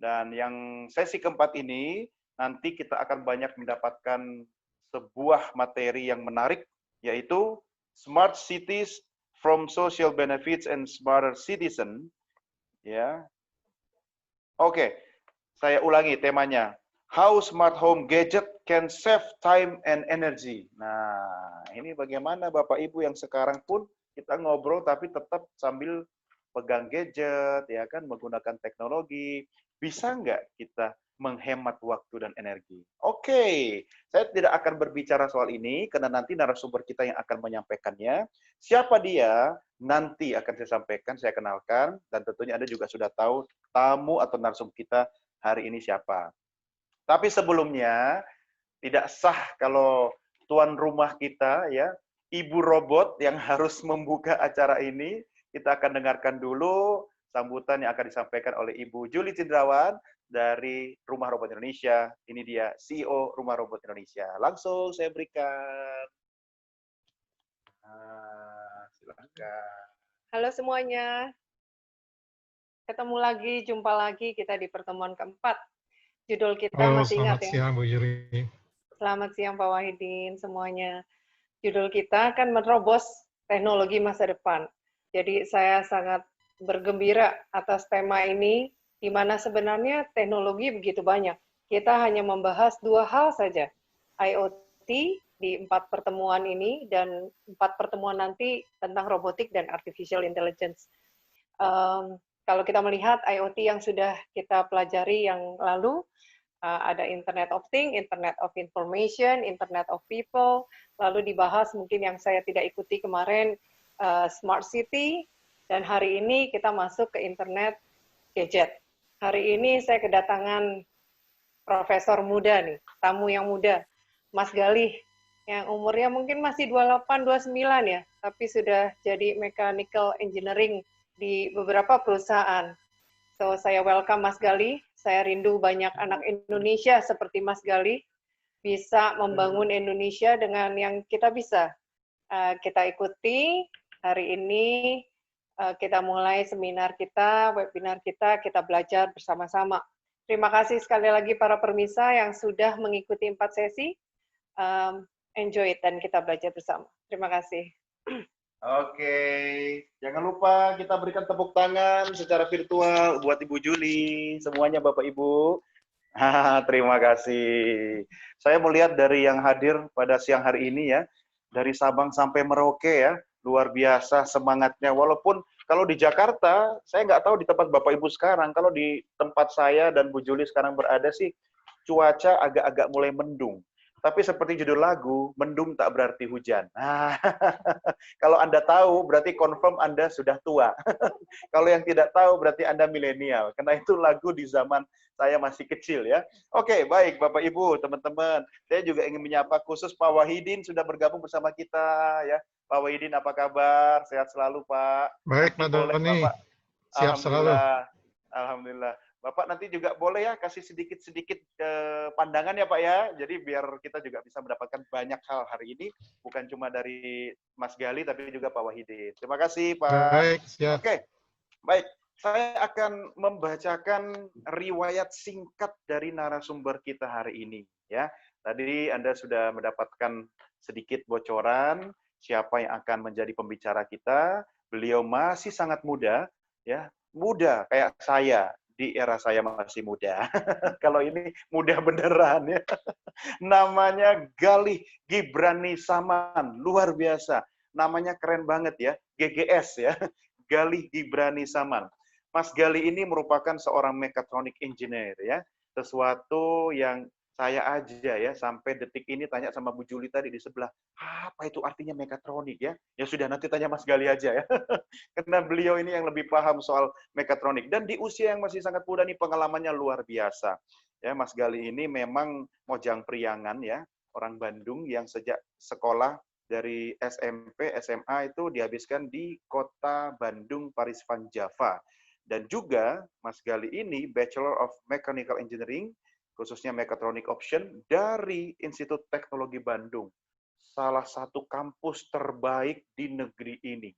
Dan yang sesi keempat ini, nanti kita akan banyak mendapatkan sebuah materi yang menarik, yaitu Smart Cities from Social Benefits and Smarter Citizen. Ya, oke, saya ulangi temanya. How smart home gadget can save time and energy. Nah, ini bagaimana Bapak Ibu yang sekarang pun kita ngobrol tapi tetap sambil pegang gadget, ya kan, menggunakan teknologi. Bisa nggak kita menghemat waktu dan energi? Oke, saya tidak akan berbicara soal ini karena nanti narasumber kita yang akan menyampaikannya. Siapa dia? Nanti akan saya sampaikan, saya kenalkan, dan tentunya Anda juga sudah tahu tamu atau narasumber kita hari ini siapa. Tapi sebelumnya tidak sah kalau tuan rumah kita ya, Ibu Robot yang harus membuka acara ini. Kita akan dengarkan dulu sambutan yang akan disampaikan oleh Ibu Julie Cindrawan dari Rumah Robot Indonesia. Ini dia CEO Rumah Robot Indonesia. Langsung saya berikan. Silakan. Halo semuanya, ketemu lagi, jumpa lagi kita di pertemuan keempat. Judul kita Halo, masih ingat selamat ya? siang Bu Yuri. Selamat siang Pak Wahidin semuanya. Judul kita kan menerobos teknologi masa depan. Jadi saya sangat bergembira atas tema ini, di mana sebenarnya teknologi begitu banyak. Kita hanya membahas dua hal saja, IoT di 4 pertemuan ini, dan 4 pertemuan nanti tentang robotik dan artificial intelligence. Kalau kita melihat IoT yang sudah kita pelajari yang lalu, ada Internet of Things, Internet of Information, Internet of People, lalu dibahas mungkin yang saya tidak ikuti kemarin, Smart City, dan hari ini kita masuk ke Internet Gadget. Hari ini saya kedatangan profesor muda nih, tamu yang muda, Mas Galih, yang umurnya mungkin masih 28, 29 ya, tapi sudah jadi mechanical engineering di beberapa perusahaan. So, saya welcome Mas Galih. Saya rindu banyak anak Indonesia seperti Mas Galih bisa membangun Indonesia dengan yang kita bisa. Kita ikuti hari ini, kita mulai seminar kita, webinar kita belajar bersama-sama. Terima kasih sekali lagi para permisa yang sudah mengikuti 4 sesi. Enjoy it dan kita belajar bersama. Terima kasih. Oke, jangan lupa kita berikan tepuk tangan secara virtual buat Ibu Juli, semuanya Bapak Ibu. Terima kasih. Saya melihat dari yang hadir pada siang hari ini ya, dari Sabang sampai Merauke ya, luar biasa semangatnya. Walaupun kalau di Jakarta, saya nggak tahu di tempat Bapak Ibu sekarang, kalau di tempat saya dan Bu Juli sekarang berada sih, cuaca agak-agak mulai mendung. Tapi seperti judul lagu, mendung tak berarti hujan. Nah, kalau Anda tahu, berarti confirm Anda sudah tua. Kalau yang tidak tahu, berarti Anda milenial. Karena itu lagu di zaman saya masih kecil ya. Oke, baik Bapak Ibu, teman-teman. Saya juga ingin menyapa khusus Pak Wahidin sudah bergabung bersama kita ya. Pak Wahidin apa kabar? Sehat selalu Pak. Baik, Nanti Pak boleh Doni. Bapak. Siap selalu. Alhamdulillah. Alhamdulillah. Bapak nanti juga boleh ya kasih sedikit-sedikit pandangan ya Pak ya. Jadi biar kita juga bisa mendapatkan banyak hal hari ini. Bukan cuma dari Mas Gali, tapi juga Pak Wahidin. Terima kasih Pak. Baik, siap. Oke, baik. Saya akan membacakan riwayat singkat dari narasumber kita hari ini. Ya, tadi Anda sudah mendapatkan sedikit bocoran siapa yang akan menjadi pembicara kita. Beliau masih sangat muda, ya, muda kayak saya. Di era saya masih muda. Kalau ini muda beneran ya. Namanya Galih Gibrani Saman, luar biasa. Namanya keren banget ya, GGS ya. Galih Gibrani Saman. Mas Galih ini merupakan seorang mechatronic engineer ya. Sesuatu yang saya aja ya sampai detik ini tanya sama Bu Juli tadi di sebelah, apa itu artinya mechatronic ya? Ya sudah nanti tanya Mas Galih aja ya. Karena beliau ini yang lebih paham soal mechatronic dan di usia yang masih sangat muda nih pengalamannya luar biasa. Ya, Mas Galih ini memang mojang priangan ya, orang Bandung yang sejak sekolah dari SMP, SMA itu dihabiskan di kota Bandung, Paris Van Java. Dan juga Mas Galih ini Bachelor of Mechanical Engineering, khususnya Mechatronic Option dari Institut Teknologi Bandung. Salah satu kampus terbaik di negeri ini.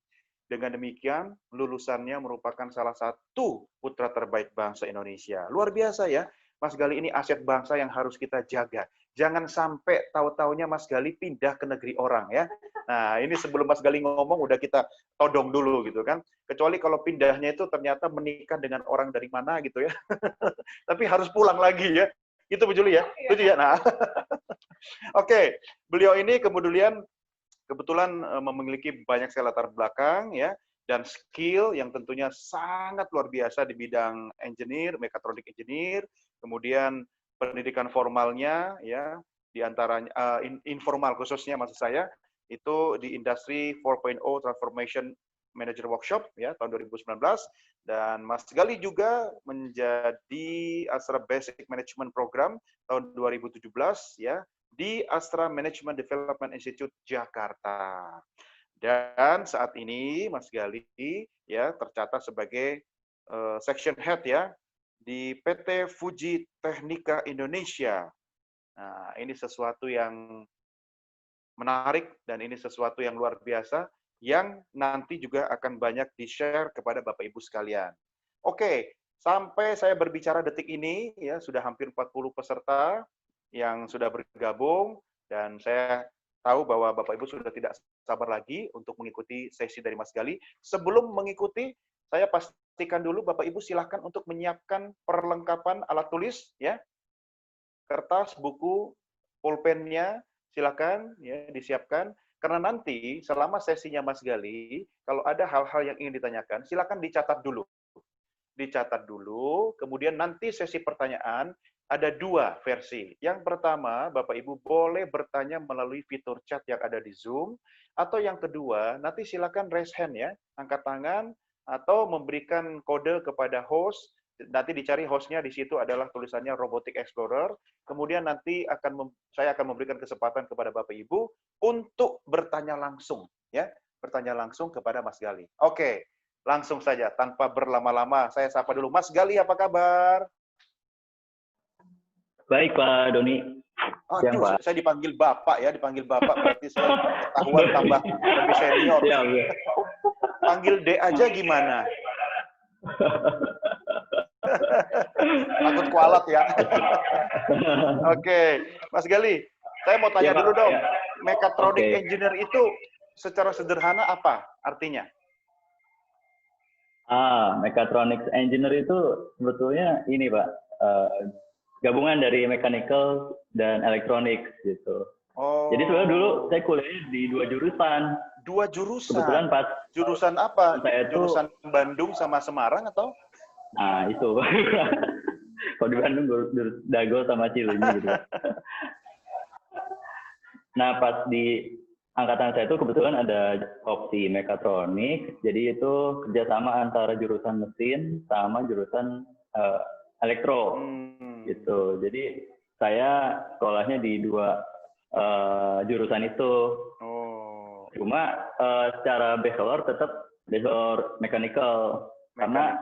Dengan demikian, lulusannya merupakan salah satu putra terbaik bangsa Indonesia. Luar biasa ya, Mas Gali ini aset bangsa yang harus kita jaga. Jangan sampai tahu-taunya Mas Gali pindah ke negeri orang ya. Nah, ini sebelum Mas Gali ngomong udah kita todong dulu gitu kan. Kecuali kalau pindahnya itu ternyata menikah dengan orang dari mana gitu ya. Tapi harus pulang lagi ya. Itu Bu Juli ya. Itu ya. Nah. Oke, beliau ini kebetulan memiliki banyak sekali latar belakang ya dan skill yang tentunya sangat luar biasa di bidang engineer, mechatronic engineer, kemudian pendidikan formalnya ya di antaranya informal khususnya maksud saya itu di Industry 4.0 Transformation Manager Workshop ya tahun 2019 dan Mas Gali juga menjadi Astra Basic Management Program tahun 2017 ya di Astra Management Development Institute Jakarta. Dan saat ini Mas Gali ya tercatat sebagai section head ya di PT Fuji Technica Indonesia. Nah, ini sesuatu yang menarik dan ini sesuatu yang luar biasa yang nanti juga akan banyak di-share kepada Bapak Ibu sekalian. Oke, sampai saya berbicara detik ini ya sudah hampir 40 peserta yang sudah bergabung dan saya tahu bahwa Bapak Ibu sudah tidak sabar lagi untuk mengikuti sesi dari Mas Gali. Sebelum mengikuti, saya pastikan dulu Bapak Ibu silahkan untuk menyiapkan perlengkapan alat tulis ya. Kertas, buku, pulpennya silakan ya disiapkan karena nanti selama sesinya Mas Gali kalau ada hal-hal yang ingin ditanyakan silakan dicatat dulu. Dicatat dulu, kemudian nanti sesi pertanyaan ada dua versi. Yang pertama, Bapak Ibu boleh bertanya melalui fitur chat yang ada di Zoom, atau yang kedua, nanti silakan raise hand ya, angkat tangan, atau memberikan kode kepada host, nanti dicari hostnya di situ adalah tulisannya Robotic Explorer, kemudian nanti saya akan memberikan kesempatan kepada Bapak Ibu untuk bertanya langsung, ya, bertanya langsung kepada Mas Gali. Oke, langsung saja, tanpa berlama-lama, saya sapa dulu. Mas Gali, apa kabar? Baik, Pak Doni. Aduh, Pak. Saya dipanggil Bapak ya, dipanggil Bapak berarti saya pengetahuan tambah lebih senior. Siap, ya. Panggil D aja gimana? Takut kualat ya. Oke, Mas Gali, saya mau tanya dulu dong. Ya. Mechatronic engineer itu secara sederhana apa artinya? Mechatronics engineer itu sebetulnya ini, Pak. Gabungan dari mechanical dan electronics gitu. Oh. Jadi sebenarnya dulu saya kuliah di dua jurusan. Dua jurusan? Kebetulan pas jurusan apa? Saya jurusan Bandung sama Semarang atau? Nah, itu. Kalau di Bandung Dago sama Cileunyi gitu. Nah, pas di angkatan saya itu kebetulan ada opsi mekatronik. Jadi itu kerjasama antara jurusan mesin sama jurusan elektro. Gitu. Jadi saya sekolahnya di dua jurusan itu. Oh. Cuma secara bachelor tetap bachelor mechanical. Karena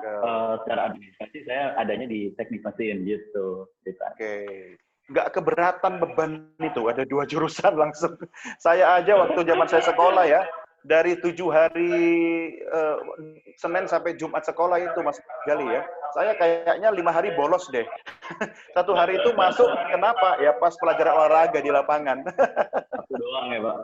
secara administrasi saya adanya di teknik mesin gitu. Oke. Nggak keberatan beban itu ada dua jurusan langsung. Saya aja waktu zaman saya sekolah ya, dari 7 hari Senin sampai Jumat sekolah itu Mas Gali ya, saya kayaknya 5 hari bolos deh. 1 hari itu masuk, kenapa? Ya pas pelajaran olahraga di lapangan. Satu doang ya Pak.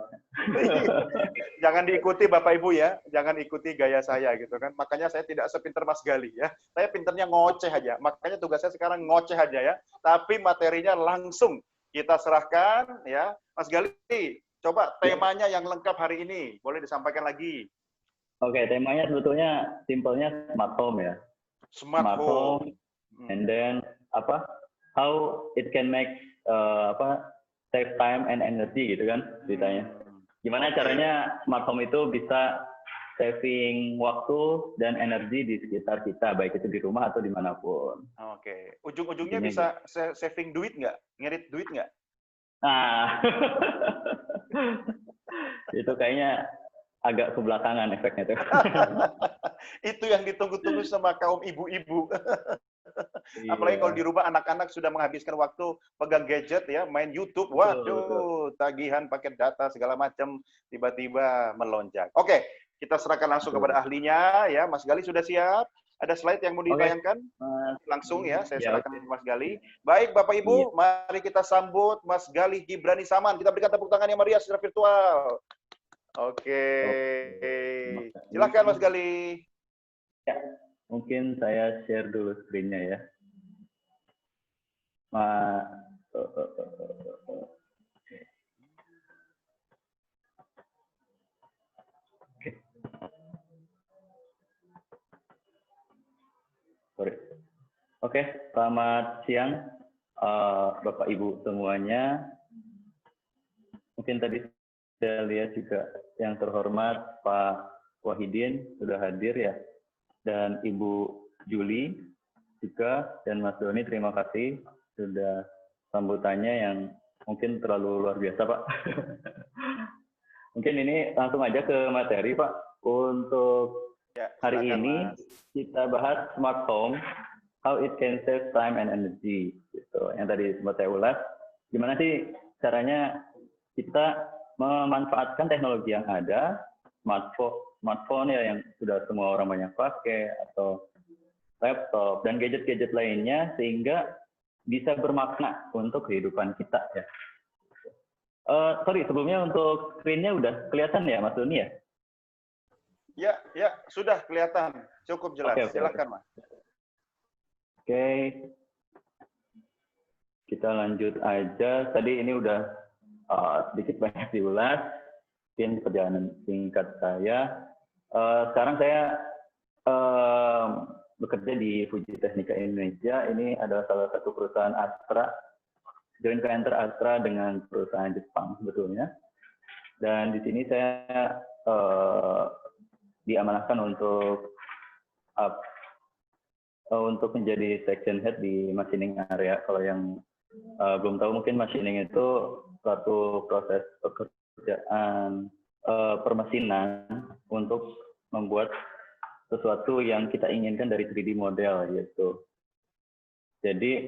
Jangan diikuti Bapak Ibu ya, jangan ikuti gaya saya gitu kan. Makanya saya tidak sepinter Mas Gali ya. Saya pinternya ngoceh aja. Makanya tugas saya sekarang ngoceh aja ya. Tapi materinya langsung kita serahkan ya. Mas Gali, coba temanya yang lengkap hari ini, boleh disampaikan lagi. Oke, temanya sebetulnya simpelnya smart home ya. Smart home. And then how it can make save time and energy gitu kan ceritanya. Gimana caranya smart home itu bisa saving waktu dan energi di sekitar kita, baik itu di rumah atau dimanapun. Oke, ujung-ujungnya bisa saving duit nggak? Ngerit duit nggak? Nah, itu kayaknya agak kebelakangan efeknya tuh. Itu yang ditunggu-tunggu sama kaum ibu-ibu. Iya. Apalagi kalau di rumah anak-anak sudah menghabiskan waktu pegang gadget ya, main YouTube. Waduh, tagihan paket data segala macam tiba-tiba melonjak. Oke, kita serahkan langsung kepada ahlinya ya. Mas Gali sudah siap? Ada slide yang mau ditayangkan? Langsung ya, saya serahkan ke Mas Gali. Baik Bapak Ibu, mari kita sambut Mas Gali Gibrani Saman. Kita berikan tepuk tangan yang meriah secara virtual. Oke. Silakan Mas Gali. Ya, mungkin saya share dulu screen-nya ya. Oke, selamat siang Bapak Ibu semuanya. Mungkin tadi saya lihat juga yang terhormat Pak Wahidin sudah hadir ya, dan Ibu Juli juga, dan Mas Doni terima kasih sudah sambutannya yang mungkin terlalu luar biasa Pak. Mungkin ini langsung aja ke materi Pak. Untuk hari ini kita bahas smart home, how it can save time and energy. Gitu. Yang tadi sempat saya ulas, gimana sih caranya kita memanfaatkan teknologi yang ada, smartphone ya yang sudah semua orang banyak pakai, atau laptop dan gadget-gadget lainnya, sehingga bisa bermakna untuk kehidupan kita ya. Sorry, sebelumnya untuk screen-nya udah kelihatan ya Mas Doni ya? Ya, sudah kelihatan. Cukup jelas. Okay. Silakan Mas. Oke. Kita lanjut aja. Tadi ini udah sedikit banyak diulas. Mungkin perjalanan singkat saya. Sekarang saya bekerja di Fuji Technica Indonesia. Ini adalah salah satu perusahaan Astra, joint venture Astra dengan perusahaan Jepang sebetulnya. Dan di sini saya diamanahkan untuk menjadi section head di machining area. Kalau yang belum tahu, mungkin machining itu suatu proses pekerjaan permesinan untuk membuat sesuatu yang kita inginkan dari 3D model gitu. Jadi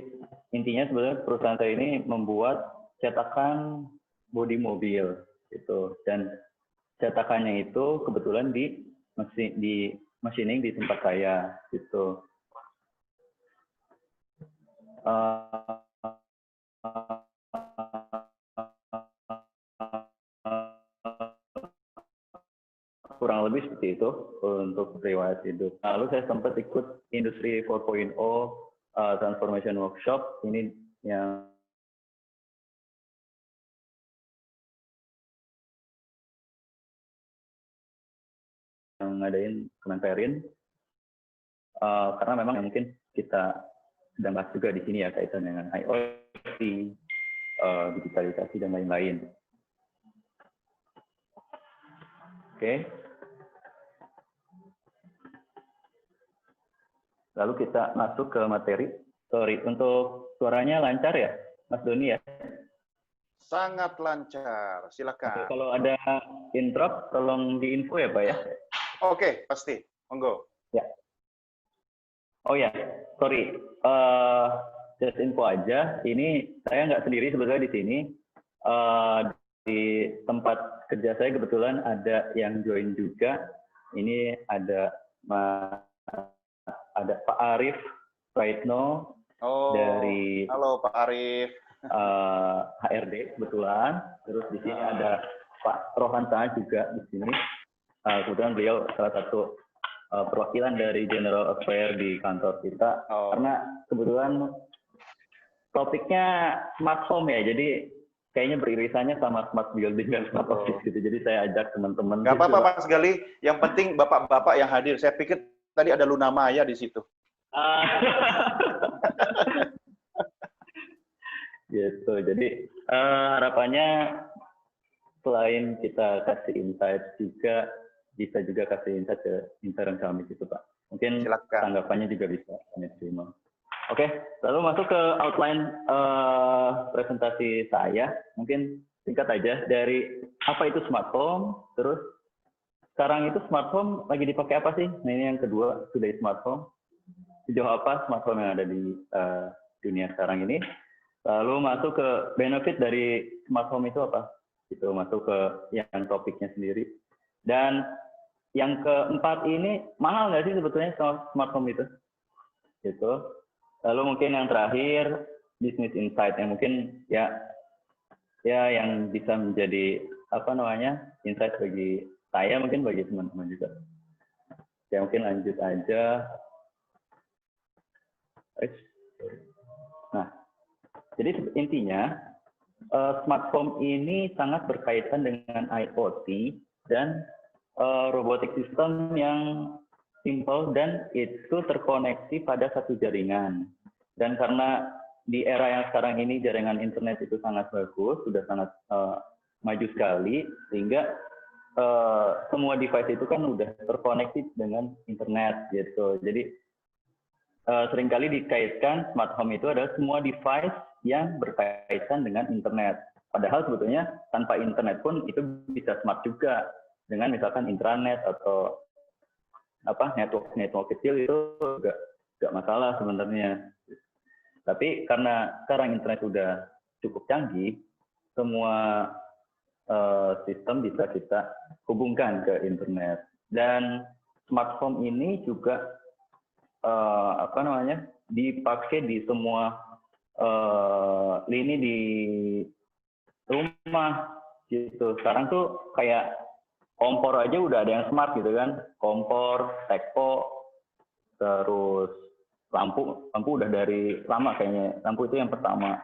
intinya sebenarnya perusahaan saya ini membuat cetakan bodi mobil gitu, dan cetakannya itu kebetulan di machining di tempat saya gitu. Kurang lebih seperti itu untuk riwayat hidup. Lalu saya sempat ikut Industri 4.0 Transformation Workshop. Ini yang ngadain Kemenperin, karena memang mungkin kita sedang bahas juga di sini ya kaitan dengan IoT, digitalisasi dan lain-lain. Oke. Lalu kita masuk ke materi. Sorry, untuk suaranya lancar ya, Mas Doni ya? Sangat lancar, silakan. Kalau ada interrupt, tolong diinfo ya Pak ya? Oke, pasti. Monggo. Ya. Oh ya, sorry. Just info aja. Ini saya nggak sendiri sebetulnya di sini. Di tempat kerja saya kebetulan ada yang join juga. Ini ada Pak Arif Praitno dari. Halo Pak Arif. HRD kebetulan. Terus di sini ada Pak Rohan Saad juga di sini. Kebetulan beliau salah satu perwakilan dari General Affair di kantor kita. Karena kebetulan topiknya smart home ya, jadi kayaknya beririsannya sama smart building dan smart office gitu. Jadi saya ajak teman-teman. Gak apa-apa Pak Gali, yang penting bapak-bapak yang hadir. Saya pikir tadi ada Luna Maya di situ. Gitu. Jadi harapannya selain kita kasih insight juga bisa juga kasih insight ke intern kami gitu Pak. Mungkin silakan. Tanggapannya juga bisa kami terima. Oke, lalu masuk ke outline presentasi saya. Mungkin singkat aja dari apa itu smart home, terus sekarang itu smart home lagi dipakai apa sih? Nah ini yang kedua, sudah smart home. Sejauh apa smart home yang ada di dunia sekarang ini? Lalu masuk ke benefit dari smart home itu apa? Itu masuk ke yang topiknya sendiri. Dan yang keempat ini mahal nggak sih sebetulnya smart home itu? Gitu. Lalu mungkin yang terakhir business insight yang mungkin ya yang bisa menjadi apa namanya insight bagi saya, mungkin bagi teman-teman juga. Ya mungkin lanjut aja. Nah, jadi intinya smart home ini sangat berkaitan dengan IoT dan robotic system yang simple dan itu terkoneksi pada satu jaringan. Dan karena di era yang sekarang ini jaringan internet itu sangat bagus, sudah sangat maju sekali, sehingga semua device itu kan udah terkoneksi dengan internet gitu. Jadi seringkali dikaitkan smart home itu adalah semua device yang berkaitan dengan internet. Padahal sebetulnya tanpa internet pun itu bisa smart juga dengan misalkan intranet atau apa network kecil itu nggak masalah sebenarnya. Tapi karena sekarang internet udah cukup canggih, semua sistem bisa kita hubungkan ke internet. Dan smart home ini juga apa namanya dipakai di semua lini di rumah gitu. Sekarang tuh kayak kompor aja udah ada yang smart gitu kan, kompor, teko, terus lampu udah dari lama kayaknya, lampu itu yang pertama.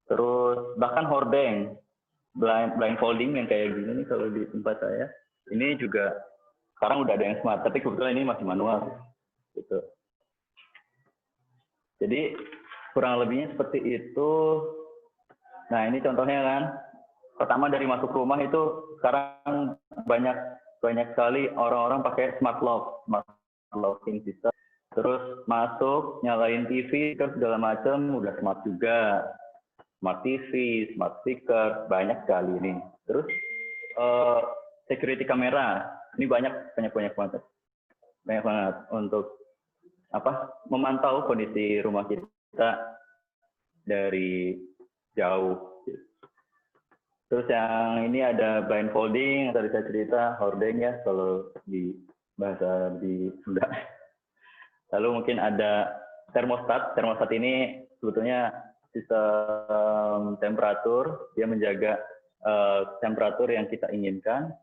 Terus bahkan hordeng, blindfolding yang kayak gini nih kalau di tempat saya, ini juga sekarang udah ada yang smart, tapi kebetulan ini masih manual gitu. Jadi kurang lebihnya seperti itu. Nah ini contohnya kan, pertama dari masuk rumah itu sekarang banyak sekali orang-orang pakai smart locking system. Terus masuk nyalain TV kan segala macam udah smart juga, smart TV, smart speaker, banyak sekali ini. Terus security kamera ini banyak banget untuk apa memantau kondisi rumah kita dari jauh. Terus yang ini ada blindfolding, tadi saya cerita, hordeng ya kalau di bahasa di Sunda. Lalu mungkin ada termostat. Termostat ini sebetulnya sistem temperatur, dia menjaga temperatur yang kita inginkan.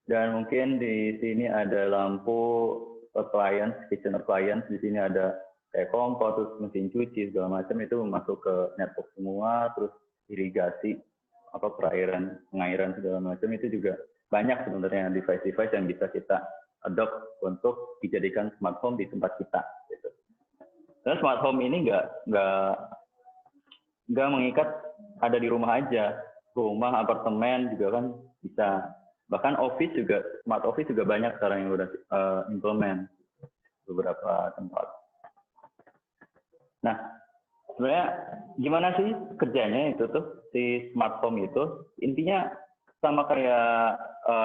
Dan mungkin di sini ada lampu appliance, kitchen appliance. Di sini ada kayak kompor, terus mesin cuci segala macam itu masuk ke network semua, terus irigasi apa perairan, pengairan segala macam itu juga banyak sebenarnya device-device yang bisa kita adopt untuk dijadikan smart home di tempat kita. Gitu. Karena smart home ini nggak mengikat ada di rumah aja, rumah, apartemen juga kan bisa. Bahkan office juga, smart office juga banyak sekarang yang udah implement beberapa tempat. Nah, sebenarnya gimana sih kerjanya itu tuh si smart home itu? Intinya sama kayak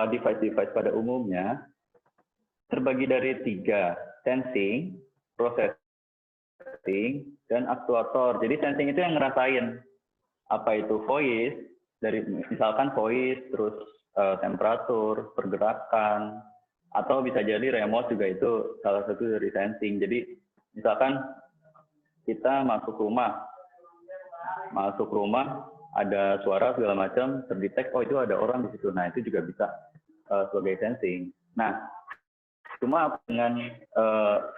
device-device pada umumnya, terbagi dari 3, sensing, processing, dan aktuator. Jadi sensing itu yang ngerasain apa itu voice, dari misalkan voice, terus temperatur, pergerakan, atau bisa jadi remote juga itu salah satu dari sensing. Jadi misalkan kita masuk rumah ada suara segala macam, terdetek, oh itu ada orang di situ. Nah itu juga bisa sebagai sensing. Nah cuma dengan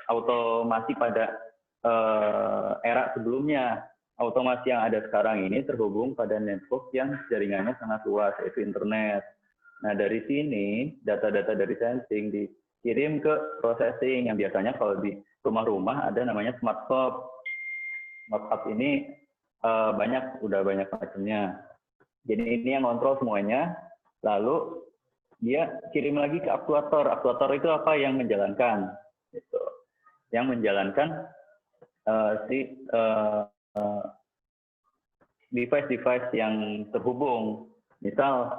automasi pada era sebelumnya, automasi yang ada sekarang ini terhubung pada network yang jaringannya sangat luas, yaitu internet. Nah dari sini data-data dari sensing dikirim ke processing yang biasanya kalau di rumah-rumah ada namanya smart hub. Smart hub ini udah banyak macamnya. Jadi ini yang kontrol semuanya. Lalu dia kirim lagi ke aktuator. Aktuator itu apa? Yang menjalankan. Gitu. Yang menjalankan device-device yang terhubung. Misal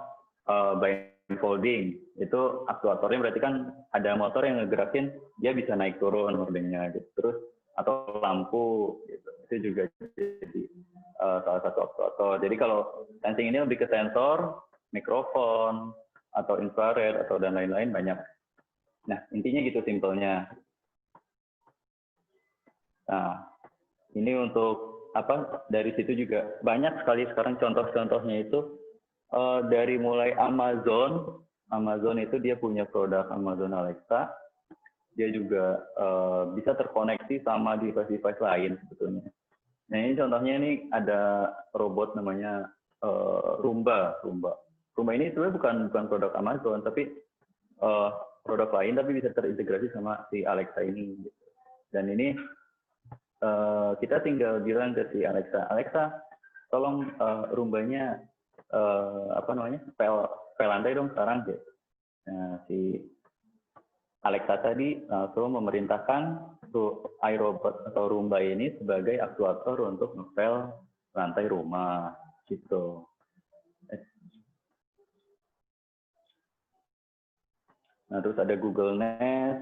blindfolding, itu aktuatornya berarti kan ada motor yang ngegerakin, dia bisa naik turun hordengnya. Gitu. Terus atau lampu, gitu. Itu juga jadi salah satu aktuator. Jadi kalau sensing ini lebih ke sensor, mikrofon, atau infrared, atau dan lain-lain banyak. Nah, intinya gitu simpelnya. Nah, ini untuk apa? Dari situ juga banyak sekali sekarang contoh-contohnya itu dari mulai Amazon itu dia punya produk Amazon Alexa, dia juga bisa terkoneksi sama device-device lain sebetulnya. Nah ini contohnya ini ada robot namanya Roomba. Roomba ini sebenarnya bukan produk Amazon, tapi produk lain tapi bisa terintegrasi sama si Alexa ini. Dan ini kita tinggal bilang ke si Alexa, tolong Roombanya spell lantai dong sekarang gitu. Nah, si Alexa tadi langsung memerintahkan iRobot atau Roomba ini sebagai aktuator untuk ngepel lantai rumah gitu. Nah, terus ada Google Nest,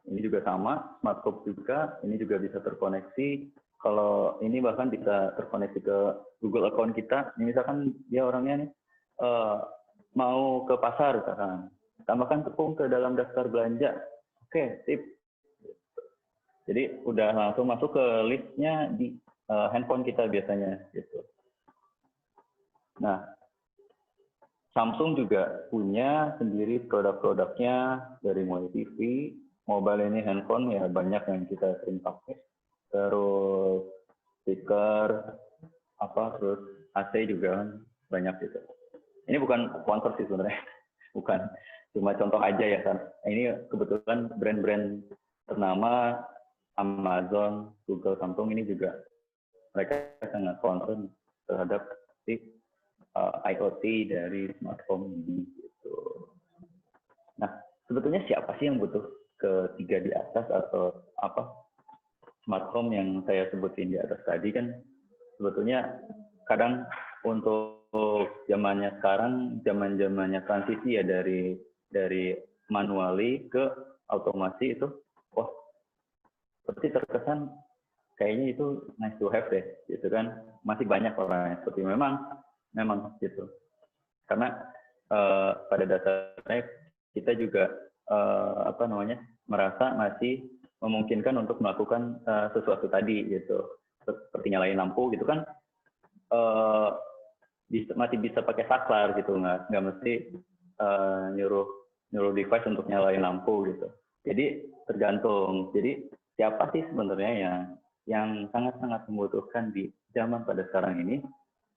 ini juga sama, Smart Home juga, ini juga bisa terkoneksi. Kalau ini bahkan bisa terkoneksi ke Google account kita. Ini misalkan dia orangnya nih mau ke pasar misalkan, tambahkan tepung ke dalam daftar belanja. Oke, sip. Jadi udah langsung masuk ke listnya di handphone kita biasanya gitu. Nah, Samsung juga punya sendiri produk-produknya dari mulai TV, mobile ini handphone ya banyak yang kita sering pakai. Terus speaker, terus AC juga kan banyak gitu. Ini bukan sponsor sih sebenarnya, bukan. Cuma contoh aja ya kan. Ini kebetulan brand-brand ternama Amazon, Google, Samsung ini juga mereka sangat concern terhadap IoT dari smartphone ini gitu. Nah, sebetulnya siapa sih yang butuh ketiga di atas atau smart home yang saya sebutin di atas tadi kan sebetulnya kadang untuk zamannya sekarang, zamannya transisi ya dari manuali ke otomasi itu, wah seperti terkesan kayaknya itu nice to have deh, gitu kan. Masih banyak orang yang seperti memang gitu. Karena pada dasarnya kita juga merasa masih memungkinkan untuk melakukan sesuatu tadi gitu, seperti nyalain lampu gitu kan, masih bisa pakai saklar gitu, nggak mesti nyuruh device untuk nyalain lampu gitu. Jadi tergantung. Jadi siapa sih sebenarnya yang sangat-sangat membutuhkan di zaman pada sekarang ini?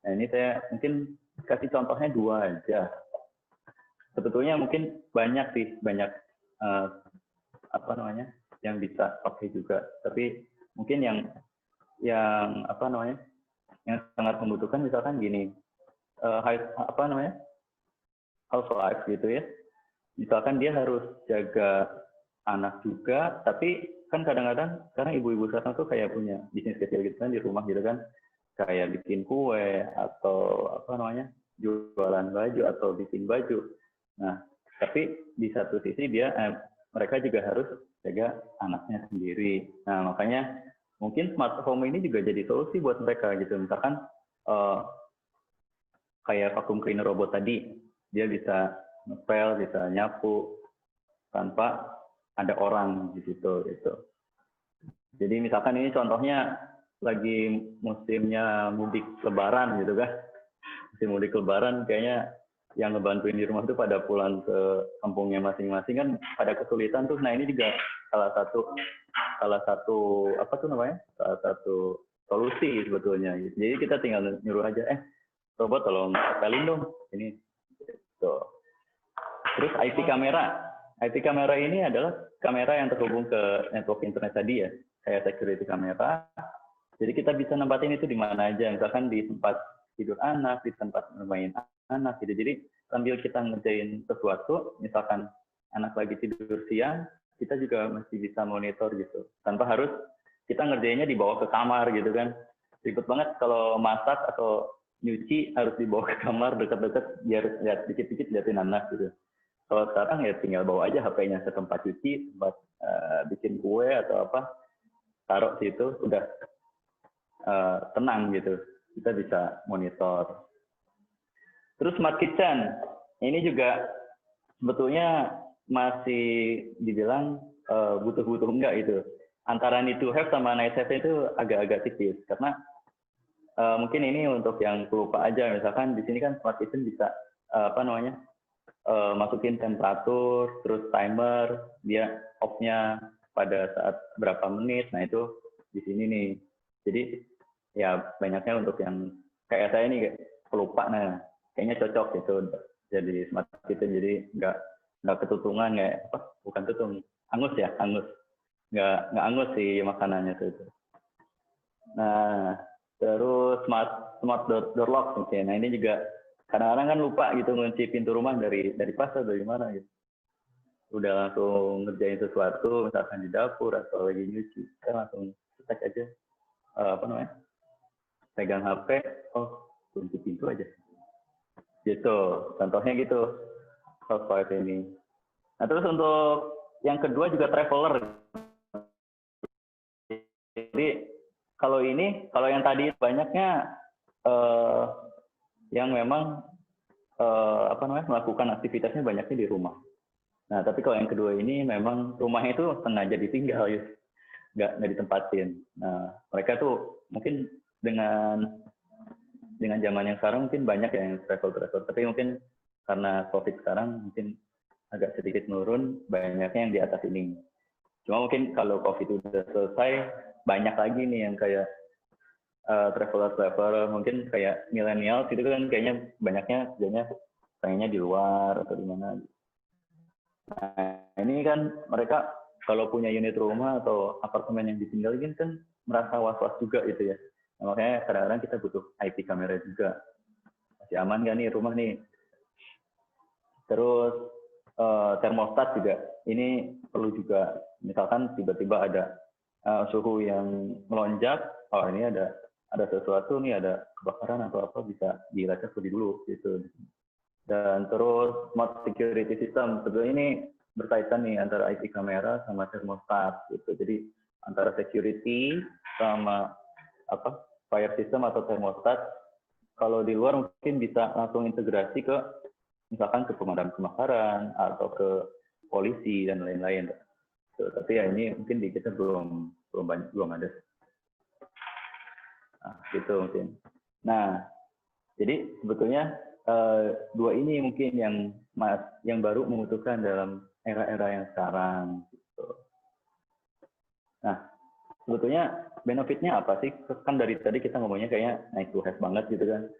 Nah ini saya mungkin kasih contohnya 2 aja. Sebetulnya mungkin banyak yang bisa pakai juga. Tapi mungkin yang sangat membutuhkan misalkan gini, housewife gitu ya. Misalkan dia harus jaga anak juga, tapi kan kadang-kadang sekarang ibu-ibu sekarang tuh kayak punya bisnis kecil gitu kan di rumah gitu kan, kayak bikin kue atau jualan baju atau bikin baju. Nah, tapi di satu sisi mereka juga harus jaga anaknya sendiri. Nah, makanya mungkin smart home ini juga jadi solusi buat mereka gitu. Misalkan kayak vacuum cleaner robot tadi, dia bisa ngepel, bisa nyapu tanpa ada orang di situ gitu. Jadi misalkan ini contohnya lagi musimnya mudik lebaran gitu kan. Musim mudik lebaran kayaknya yang ngebantuin di rumah tuh pada pulang ke kampungnya masing-masing kan pada kesulitan tuh. Nah ini juga salah satu solusi sebetulnya. Jadi kita tinggal nyuruh aja, robot tolong ngepelin dong ini. Gitu. Terus IP kamera ini adalah kamera yang terhubung ke network internet tadi ya, kayak security kamera. Jadi kita bisa nempatin itu di mana aja, misalkan di tempat tidur anak, di tempat bermain anak gitu. Jadi sambil kita ngerjain sesuatu, misalkan anak lagi tidur siang, kita juga masih bisa monitor gitu. Tanpa harus kita ngerjainnya dibawa ke kamar gitu kan. Ribet banget kalau masak atau nyuci harus dibawa ke kamar dekat-dekat biar lihat dikit-dikit liatin anak gitu. Kalau sekarang ya tinggal bawa aja HP-nya ke tempat cuci, tempat bikin kue atau apa, taruh situ, udah tenang gitu. Kita bisa monitor. Terus smart kitchen, ini juga sebetulnya masih dibilang butuh-butuh enggak gitu. Antara need to have sama nice have itu agak-agak tipis karena mungkin ini untuk yang pelupa aja. Misalkan di sini kan smart kitchen bisa masukin temperatur, terus timer, dia off-nya pada saat berapa menit. Nah itu di sini nih. Jadi ya banyaknya untuk yang kayak saya nih pelupa, nah kayaknya cocok gitu jadi smart kitchen. Jadi nggak ketutungan, bukan tutung, angus ya, nggak angus sih makanannya tuh. Nah terus smart door lock mungkin. Nah ini juga kadang-kadang kan lupa gitu ngunci pintu rumah dari pas atau dari mana gitu. Udah langsung ngerjain sesuatu misalkan di dapur atau lagi nyuci, kita langsung cek aja pegang HP, kunci pintu aja. Gitu, contohnya gitu software ini. Nah terus untuk yang kedua juga traveler. Jadi kalau yang tadi banyaknya yang memang melakukan aktivitasnya banyaknya di rumah. Nah tapi kalau yang kedua ini memang rumahnya itu sengaja ditinggal ya, nggak ditempatin. Nah mereka tuh mungkin dengan zaman yang sekarang mungkin banyak yang travel, tapi mungkin karena COVID sekarang mungkin agak sedikit menurun, banyaknya yang di atas ini. Cuma mungkin kalau COVID udah selesai, banyak lagi nih yang kayak traveler mungkin kayak milenial gitu kan, kayaknya banyaknya kerjanya pengennya di luar atau di mana. Nah ini kan mereka kalau punya unit rumah atau apartemen yang ditinggalin kan merasa was-was juga gitu ya. Nah, makanya kadang-kadang kita butuh IP kamera juga. Masih aman nggak nih rumah nih? Terus termostat juga. Ini perlu juga, misalkan tiba-tiba ada suhu yang melonjak, ini ada sesuatu nih, ada kebakaran atau apa, bisa dilacak lebih dulu gitu. Dan terus smart security system, sebetulnya ini berkaitan nih antara IP kamera sama termostat gitu. Jadi antara security sama fire system atau termostat, kalau di luar mungkin bisa langsung integrasi ke misalkan ke pemadam kebakaran atau ke polisi dan lain-lain. Tapi ya ini mungkin di kita belum ada. Nah, gitu mungkin. Nah, jadi sebetulnya dua ini mungkin yang baru membutuhkan dalam era-era yang sekarang. Gitu. Nah, sebetulnya benefitnya apa sih? Kan dari tadi kita ngomongnya kayaknya nice to have banget gitu kan.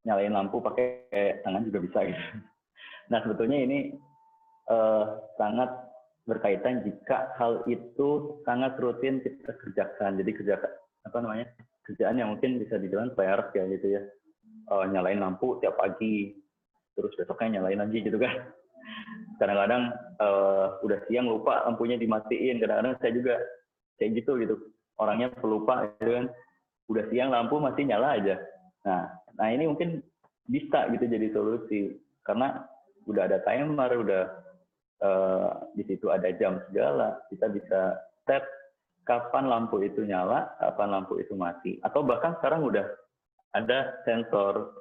Nyalain lampu pakai tangan juga bisa gitu. Nah sebetulnya ini sangat berkaitan jika hal itu sangat rutin kita kerjakan. Jadi kerjaan yang mungkin bisa dibilang PR ya gitu ya. Nyalain lampu tiap pagi, terus besoknya nyalain lagi gitu kan. Kadang-kadang udah siang lupa lampunya dimatiin. Kadang-kadang saya juga kayak gitu. Orangnya pelupa gitu kan. Udah siang lampu masih nyala aja. Nah ini mungkin bisa gitu jadi solusi karena udah ada timer, udah di situ ada jam segala, kita bisa set kapan lampu itu nyala, kapan lampu itu mati, atau bahkan sekarang udah ada sensor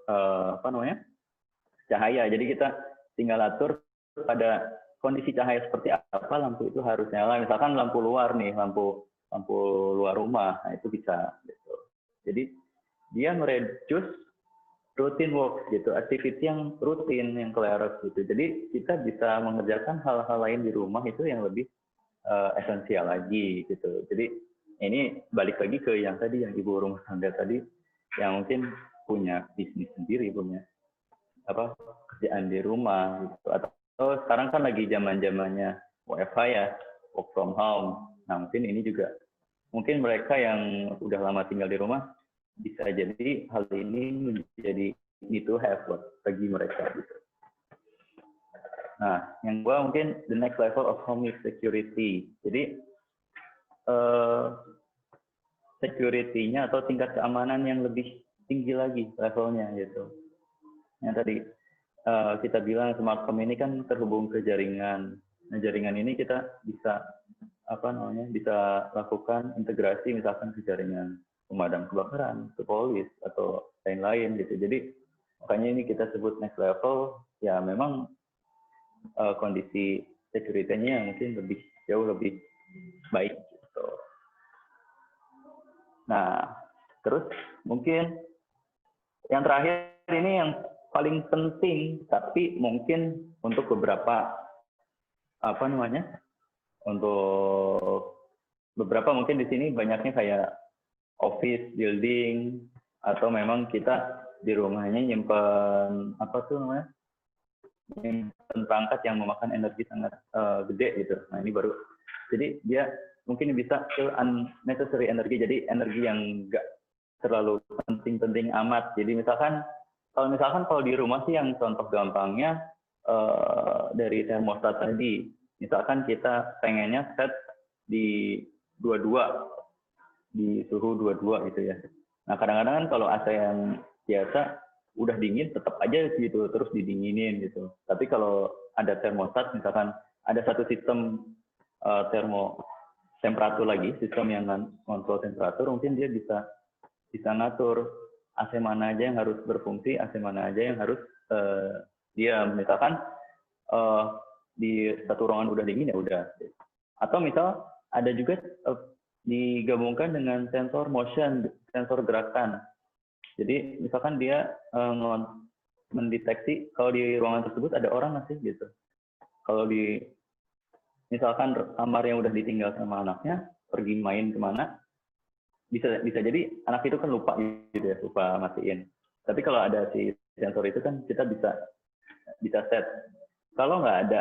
cahaya, jadi kita tinggal atur pada kondisi cahaya seperti apa lampu itu harus nyala. Misalkan lampu luar nih, lampu luar rumah, nah itu bisa gitu. Jadi dia mereduce routine work gitu, activity yang rutin, yang kleros gitu. Jadi kita bisa mengerjakan hal-hal lain di rumah itu yang lebih esensial lagi gitu. Jadi ini balik lagi ke yang tadi, yang ibu rumah tangga tadi, yang mungkin punya bisnis sendiri, punya kerjaan di rumah gitu. Atau sekarang kan lagi zaman-zamannya WFH ya, work from home. Nah mungkin ini juga, mungkin mereka yang udah lama tinggal di rumah, bisa jadi hal ini menjadi need to have bagi mereka gitu. Nah, yang kedua mungkin the next level of home is security. Jadi security-nya atau tingkat keamanan yang lebih tinggi lagi levelnya gitu. Yang tadi kita bilang smart home ini kan terhubung ke jaringan. Nah, jaringan ini kita bisa bisa lakukan integrasi misalkan ke jaringan pemadam kebakaran, ke polis atau lain-lain gitu. Jadi Makanya ini kita sebut next level, ya memang kondisi security-nya mungkin jauh lebih baik gitu. Nah, terus mungkin yang terakhir ini yang paling penting, tapi mungkin untuk beberapa untuk beberapa mungkin di sini banyaknya kayak office building atau memang kita di rumahnya nyimpen nyimpen perangkat yang memakan energi sangat gede gitu. Nah ini baru, jadi dia mungkin bisa ke unnecessary energi, jadi energi yang enggak terlalu penting-penting amat. Jadi misalkan kalau di rumah sih yang contoh gampangnya dari termostat tadi, misalkan kita pengennya set di 22, di suhu 22 gitu ya. Nah kadang-kadang kan kalau AC yang biasa udah dingin tetap aja gitu terus didinginin gitu. Tapi kalau ada termostat, misalkan ada satu sistem temperatur lagi, sistem yang kontrol temperatur, mungkin dia bisa ngatur AC mana aja yang harus berfungsi, AC mana aja yang harus diam. Misalkan di satu ruangan udah dingin ya udah. Atau misal ada juga digabungkan dengan sensor motion, sensor gerakan. Jadi misalkan dia mendeteksi kalau di ruangan tersebut ada orang nggak sih gitu. Kalau di misalkan kamar yang udah ditinggal sama anaknya pergi main kemana, bisa jadi anak itu kan lupa gitu ya, lupa matiin. Tapi kalau ada si sensor itu kan kita bisa set. Kalau nggak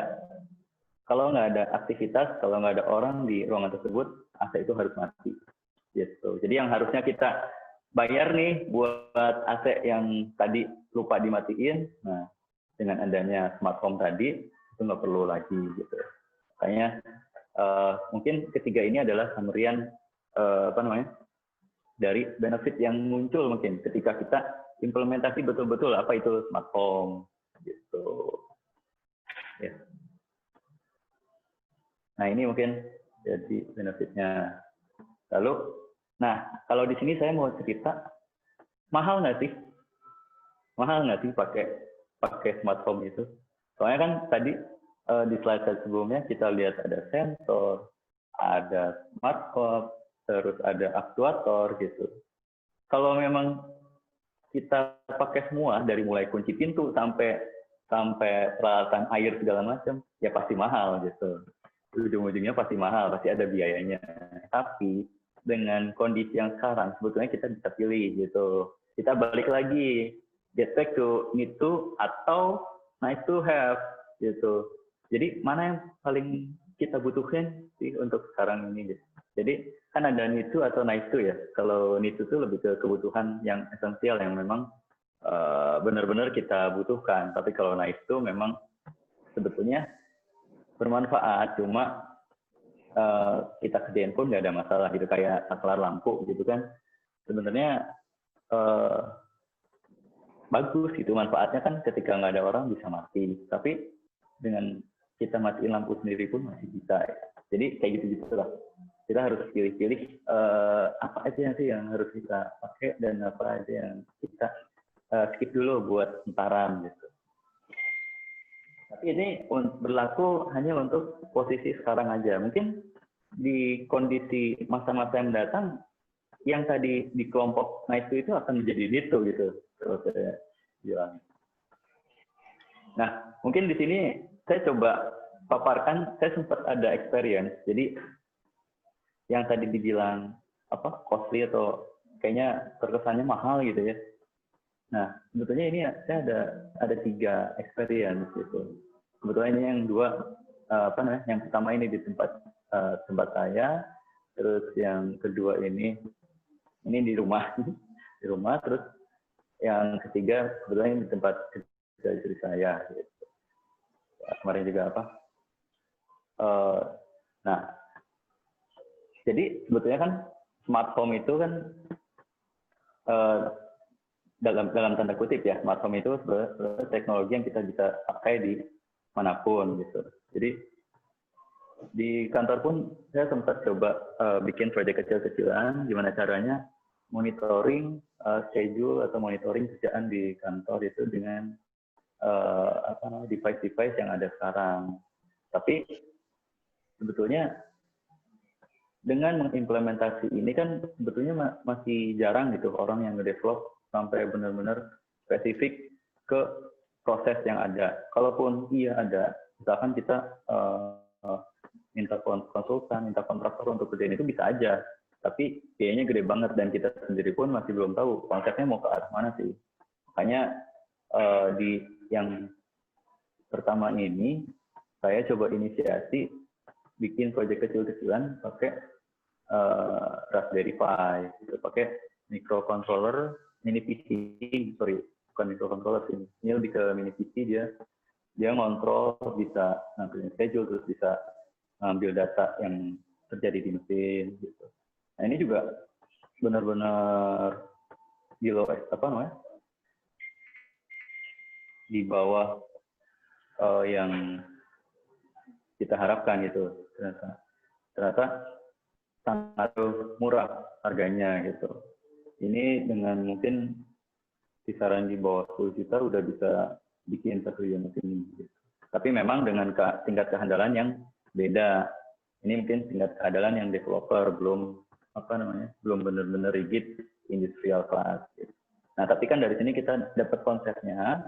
ada aktivitas, kalau nggak ada orang di ruangan tersebut, AC itu harus mati. Gitu. Jadi yang harusnya kita bayar nih buat AC yang tadi lupa dimatiin, nah dengan adanya smart home tadi itu nggak perlu lagi gitu. Makanya mungkin ketiga ini adalah summary-an dari benefit yang muncul mungkin ketika kita implementasi betul-betul apa itu smart home gitu. Ya. Nah ini mungkin jadi benefitnya. Lalu, nah kalau di sini saya mau cerita, mahal nggak sih? Mahal nggak sih pakai smart home itu? Soalnya kan tadi di slide sebelumnya kita lihat ada sensor, ada smart home, terus ada aktuator gitu. Kalau memang kita pakai semua dari mulai kunci pintu sampai peralatan air segala macam, ya pasti mahal gitu. Ujung-ujungnya pasti mahal, pasti ada biayanya. Tapi dengan kondisi yang sekarang sebetulnya kita bisa pilih gitu. Kita balik lagi, get back to need to atau nice to have gitu. Jadi mana yang paling kita butuhkan sih untuk sekarang ini gitu. Jadi kan ada need to atau nice to ya. Kalau need to lebih ke kebutuhan yang esensial yang memang benar-benar kita butuhkan. Tapi kalau nice to memang sebetulnya bermanfaat, cuma kita kerjain pun nggak ada masalah gitu, kayak saklar lampu gitu kan. Sebenarnya bagus gitu, manfaatnya kan ketika nggak ada orang bisa mati. Tapi dengan kita matiin lampu sendiri pun masih bisa. Ya. Jadi kayak gitu-gitu lah. Kita harus pilih-pilih apa aja sih yang harus kita pakai dan apa aja yang kita skip dulu buat entaran gitu. Tapi ini berlaku hanya untuk posisi sekarang aja. Mungkin di kondisi masa-masa yang datang, yang tadi di kelompok nice to itu akan menjadi need to gitu. Kalau saya bilang. Nah, mungkin di sini saya coba paparkan, saya sempat ada experience. Jadi yang tadi dibilang costly atau kayaknya terkesannya mahal gitu ya. Nah, sebetulnya ini saya ada 3 experience gitu. Kebetulan ini yang 2 yang pertama ini di tempat saya, terus yang kedua ini di rumah, terus yang ketiga kebetulan ini di tempat kerja istri saya. Gitu. Kemarin juga nah, jadi sebetulnya kan smart home itu kan dalam tanda kutip ya, smart home itu sebenarnya teknologi yang kita bisa pakai di manapun gitu. Jadi di kantor pun saya sempat coba bikin proyek kecil-kecilan, gimana caranya monitoring schedule atau monitoring kerjaan di kantor itu dengan device-device yang ada sekarang. Tapi sebetulnya dengan mengimplementasi ini kan sebetulnya masih jarang gitu orang yang nge-develop sampai benar-benar spesifik ke proses yang ada. Kalaupun iya ada, misalkan kita minta konsultan, minta kontraktor untuk kerjain itu bisa aja. Tapi biayanya gede banget dan kita sendiri pun masih belum tahu konsepnya mau ke arah mana sih. Makanya di yang pertama ini saya coba inisiasi bikin proyek kecil-kecilan pakai Raspberry Pi, gitu. Pakai microcontroller mini PC, bukan microcontroller sih, ini lebih ke mini PC. Dia ngontrol, bisa ngambil schedule, terus bisa ngambil data yang terjadi di mesin gitu. Nah ini juga benar-benar di di bawah yang kita harapkan gitu. Ternyata sangat murah harganya gitu. Ini dengan mungkin kisaran di bawah 10 juta udah bisa bikin satu unit ini. Gitu. Tapi memang dengan tingkat kehandalan yang beda. Ini mungkin tingkat kehandalan yang developer belum belum benar-benar rigid industrial class. Gitu. Nah tapi kan dari sini kita dapat konsepnya.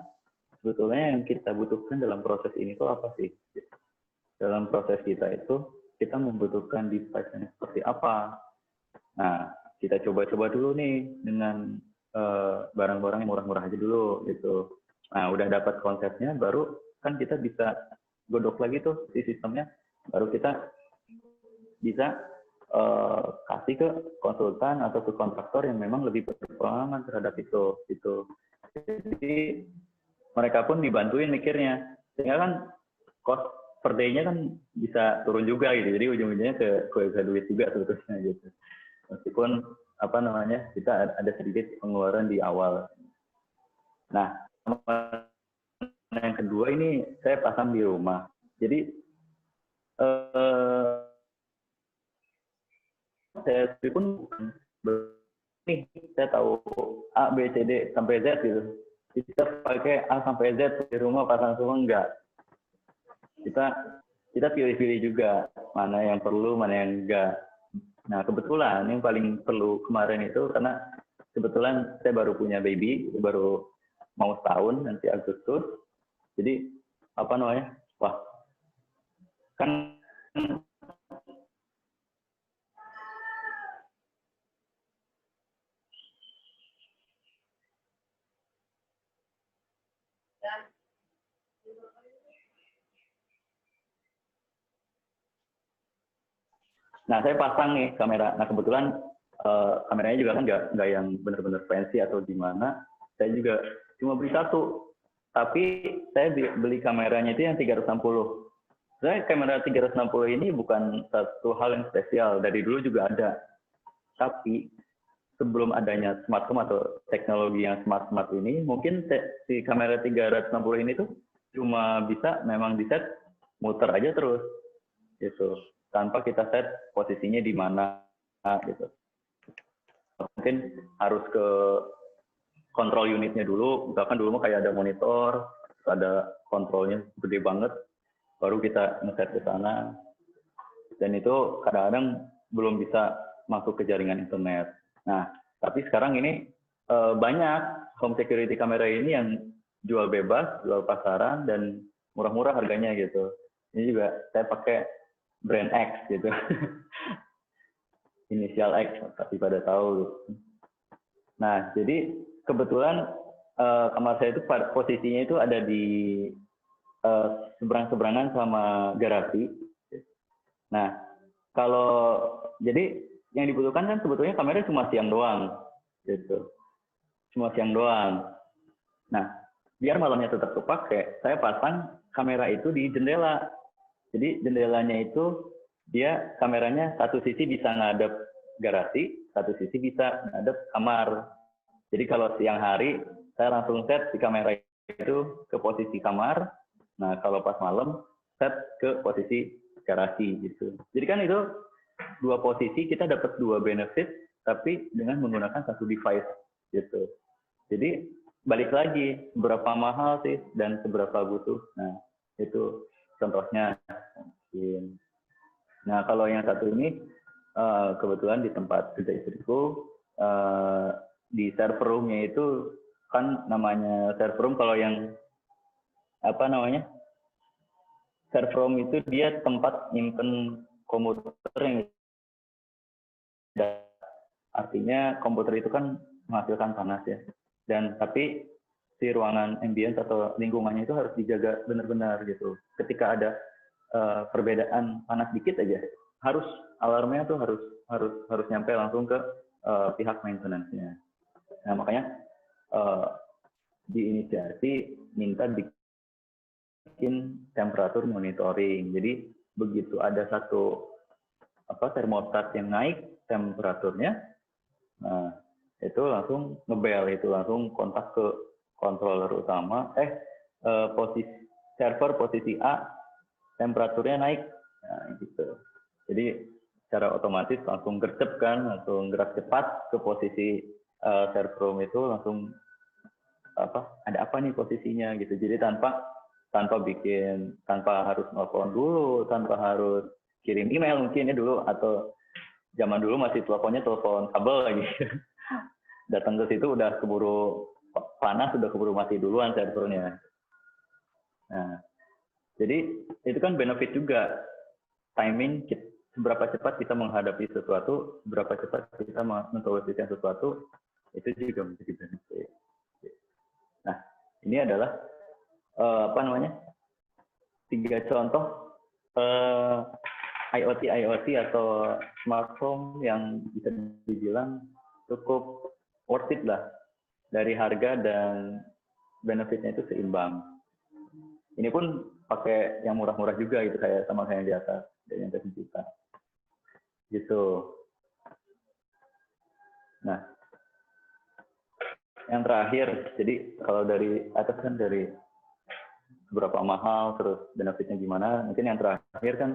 Sebetulnya yang kita butuhkan dalam proses ini itu apa sih? Gitu. Dalam proses kita itu kita membutuhkan device yang seperti apa. Nah, kita coba-coba dulu nih dengan barang-barang yang murah-murah aja dulu gitu. Nah, udah dapat konsepnya, baru kan kita bisa godok lagi tuh si sistemnya, baru kita bisa kasih ke konsultan atau ke kontraktor yang memang lebih berpengalaman terhadap itu gitu. Jadi mereka pun dibantuin mikirnya, sehingga kan cost per day-nya kan bisa turun juga gitu. Jadi ujung-ujungnya ke duit juga sebetulnya gitu. Meskipun kita ada sedikit pengeluaran di awal. Nah, yang kedua ini saya pasang di rumah. Jadi saya pun nih saya tahu A, B, C, D sampai Z gitu. Kita pakai A sampai Z di rumah pasang semua enggak. Kita pilih-pilih juga mana yang perlu, mana yang enggak. Nah, kebetulan yang paling perlu kemarin itu karena kebetulan saya baru punya baby, baru mau setahun nanti Agustus. Jadi wah, kan nah, saya pasang nih kamera. Nah, kebetulan kameranya juga kan nggak yang benar-benar fancy atau gimana. Saya juga cuma beli satu. Tapi saya beli kameranya itu yang 360. Sebenarnya kamera 360 ini bukan satu hal yang spesial. Dari dulu juga ada. Tapi sebelum adanya smartphone atau teknologi yang smart ini, mungkin si kamera 360 ini tuh cuma bisa memang di-set muter aja terus. Gitu. Tanpa kita set posisinya di mana gitu. Mungkin harus ke kontrol unitnya dulu, misalkan dulu kayak ada monitor, ada kontrolnya gede banget, baru kita nge-set ke sana. Dan itu kadang-kadang belum bisa masuk ke jaringan internet. Nah, tapi sekarang ini banyak home security kamera ini yang jual bebas, jual pasaran, dan murah-murah harganya gitu. Ini juga saya pakai brand X gitu. Inisial X, tapi pada tahu. Nah, jadi kebetulan kamar saya itu posisinya itu ada di seberang-seberangan sama garasi. Nah, jadi yang dibutuhkan kan sebetulnya kamera cuma siang doang, gitu. Cuma siang doang. Nah, biar malamnya tetap kepake, saya pasang kamera itu di jendela. Jadi jendelanya itu dia kameranya satu sisi bisa ngadep garasi, satu sisi bisa ngadep kamar. Jadi kalau siang hari saya langsung set si kamera itu ke posisi kamar. Nah kalau pas malam set ke posisi garasi gitu. Jadi kan itu dua posisi kita dapat dua benefit tapi dengan menggunakan satu device gitu. Jadi balik lagi, seberapa mahal sih dan seberapa butuh. Nah, itu contohnya. Nah, kalau yang satu ini kebetulan di tempat kerja istriku, di server room-nya itu kan namanya server room, kalau yang apa namanya, server room itu dia tempat nyimpen komputer yang artinya komputer itu kan menghasilkan panas ya, dan tapi si ruangan ambience atau lingkungannya itu harus dijaga benar-benar gitu. Ketika ada perbedaan panas dikit aja, harus alarmnya tuh harus nyampe langsung ke pihak maintenance-nya. Nah, makanya diinisiasi minta bikin temperatur monitoring. Jadi begitu ada satu termostat yang naik temperaturnya, nah itu langsung ngebel, itu langsung kontak ke controller utama, server posisi A temperaturnya naik, nah gitu. Jadi secara otomatis langsung gercep kan, langsung gerak cepat ke posisi server room itu, langsung ada apa nih posisinya gitu. Jadi tanpa harus nelfon dulu, tanpa harus kirim email mungkin ya dulu, atau zaman dulu masih teleponnya telepon kabel lagi. Datang ke situ udah keburu panas, udah keburu mati duluan servernya. Nah, jadi itu kan benefit juga, timing, seberapa cepat kita menghadapi sesuatu, seberapa cepat kita mensolusikan sesuatu, itu juga menjadi benefit. Nah, ini adalah 3 contoh IoT atau smart home yang bisa dibilang cukup worth it lah, dari harga dan benefitnya itu seimbang. Ini pun pakai yang murah-murah juga gitu, kayak sama kayak yang di atas, dari yang 1 juta gitu. Nah, yang terakhir, jadi kalau dari atas kan dari berapa mahal, terus benefitnya gimana. Mungkin yang terakhir kan,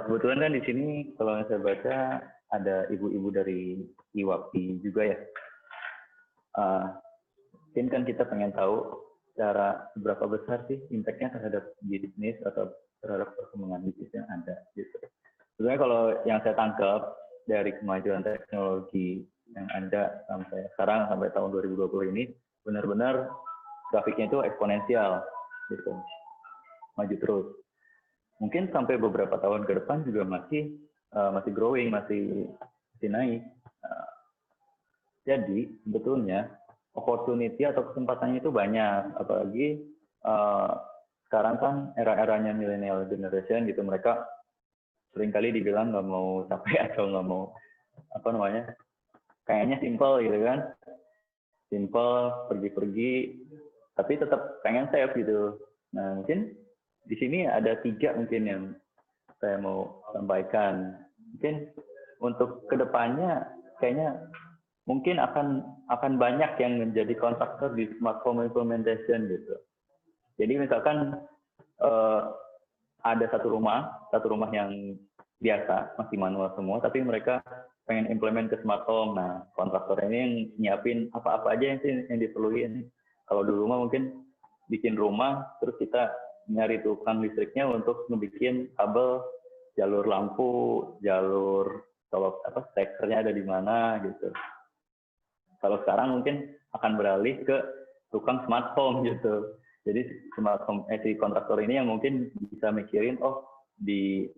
kebetulan kan di sini kalau yang saya baca ada ibu-ibu dari IWAPI juga ya. Mungkin kan kita pengen tahu seberapa besar sih impact-nya terhadap bisnis atau terhadap perkembangan bisnis yang ada gitu. Sebenarnya kalau yang saya tangkap dari kemajuan teknologi yang ada sampai sekarang, sampai tahun 2020 ini, benar-benar grafiknya itu eksponensial gitu, maju terus. Mungkin sampai beberapa tahun ke depan juga masih growing, masih naik. Jadi sebetulnya opportunity atau kesempatannya itu banyak, apalagi sekarang kan era-eranya millennial generation gitu, mereka seringkali dibilang nggak mau capek atau nggak mau kayaknya simple gitu kan, simple, pergi-pergi, tapi tetap pengen safe gitu. Nah, mungkin di sini ada 3 mungkin yang saya mau sampaikan. Mungkin untuk kedepannya kayaknya mungkin akan banyak yang menjadi kontraktor di smart home implementation gitu. Jadi misalkan ada satu rumah yang biasa, masih manual semua, tapi mereka pengen implement ke smart home. Nah, kontraktor ini yang nyiapin apa-apa aja yang diperluin. Kalau dulu mah mungkin bikin rumah, terus kita nyari tukang listriknya untuk ngebikin kabel, jalur lampu, jalur stekernya ada di mana gitu. Kalau sekarang mungkin akan beralih ke tukang smart home gitu. Jadi smart home si kontraktor ini yang mungkin bisa mikirin, oh di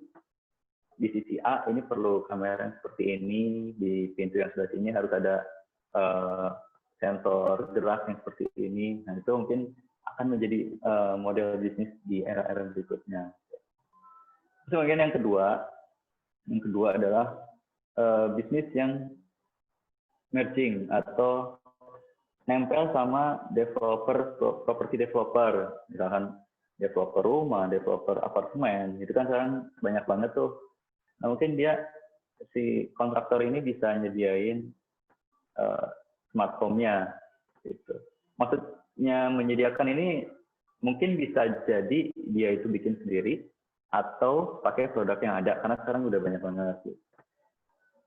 sisi A ini perlu kamera yang seperti ini, di pintu yang sebelah sini harus ada sensor gerak yang seperti ini. Nah, itu mungkin akan menjadi model bisnis di era-era berikutnya. Terus mungkin yang kedua adalah bisnis yang merging atau nempel sama property developer, misalkan developer rumah, developer apartemen, itu kan sekarang banyak banget tuh. Nah, mungkin si kontraktor ini bisa nyediain smart home-nya gitu. Maksudnya menyediakan ini mungkin bisa jadi dia itu bikin sendiri atau pakai produk yang ada, karena sekarang udah banyak banget gitu.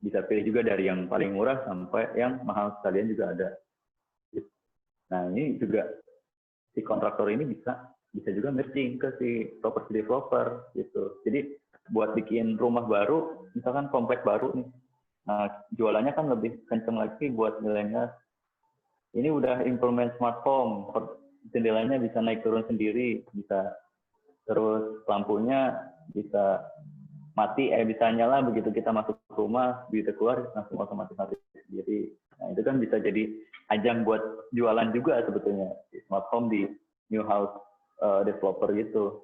bisa pilih juga dari yang paling murah sampai yang mahal sekalian juga ada. Nah, ini juga si kontraktor ini bisa juga merging ke si property developer gitu. Jadi buat bikin rumah baru, misalkan komplek baru nih, nah jualannya kan lebih kenceng lagi buat milenial. Ini udah implement smart home, jendelanya bisa naik turun sendiri, bisa terus lampunya bisa mati, bisa nyala begitu kita masuk rumah, begitu keluar langsung otomatis mati sendiri. Nah itu kan bisa jadi ajang buat jualan juga sebetulnya smart home di new house developer gitu.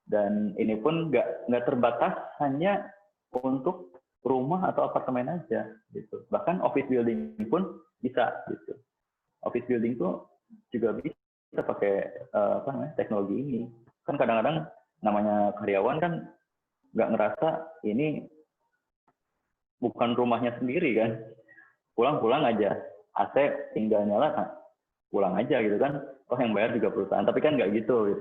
Dan ini pun nggak terbatas hanya untuk rumah atau apartemen aja gitu. Bahkan office building pun bisa gitu. Office building tuh juga bisa pakai teknologi ini. Kan kadang-kadang namanya karyawan kan nggak ngerasa ini bukan rumahnya sendiri kan. Pulang-pulang aja, AC tinggal nyala, pulang aja gitu kan. Oh yang bayar juga perusahaan, tapi kan nggak gitu.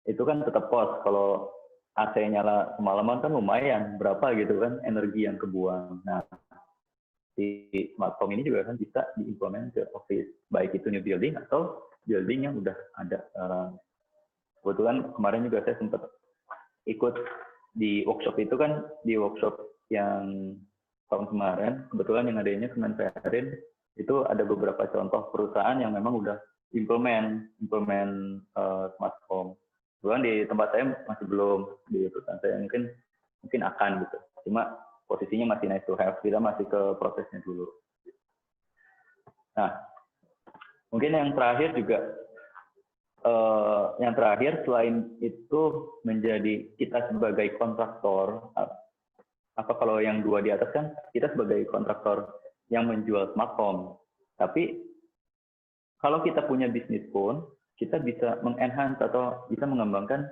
Itu kan tetap kos. Kalau AC nyala semalaman kan lumayan, berapa gitu kan energi yang kebuang. Nah, di smart home ini juga kan bisa diimplement ke office, baik itu new building atau building yang udah ada. Kebetulan kemarin juga saya sempat ikut di workshop itu kan, di workshop yang tahun kemarin, kebetulan yang adanya Kemenperin, itu ada beberapa contoh perusahaan yang memang udah implement smart home. Kebetulan di tempat saya masih belum, di perusahaan saya mungkin akan gitu. Cuma posisinya masih nice to have, kita masih ke prosesnya dulu. Nah, mungkin yang terakhir juga, selain itu menjadi kita sebagai kontraktor, apa kalau yang dua di atas kan kita sebagai kontraktor yang menjual smart home. Tapi kalau kita punya bisnis pun, kita bisa mengenhance atau bisa mengembangkan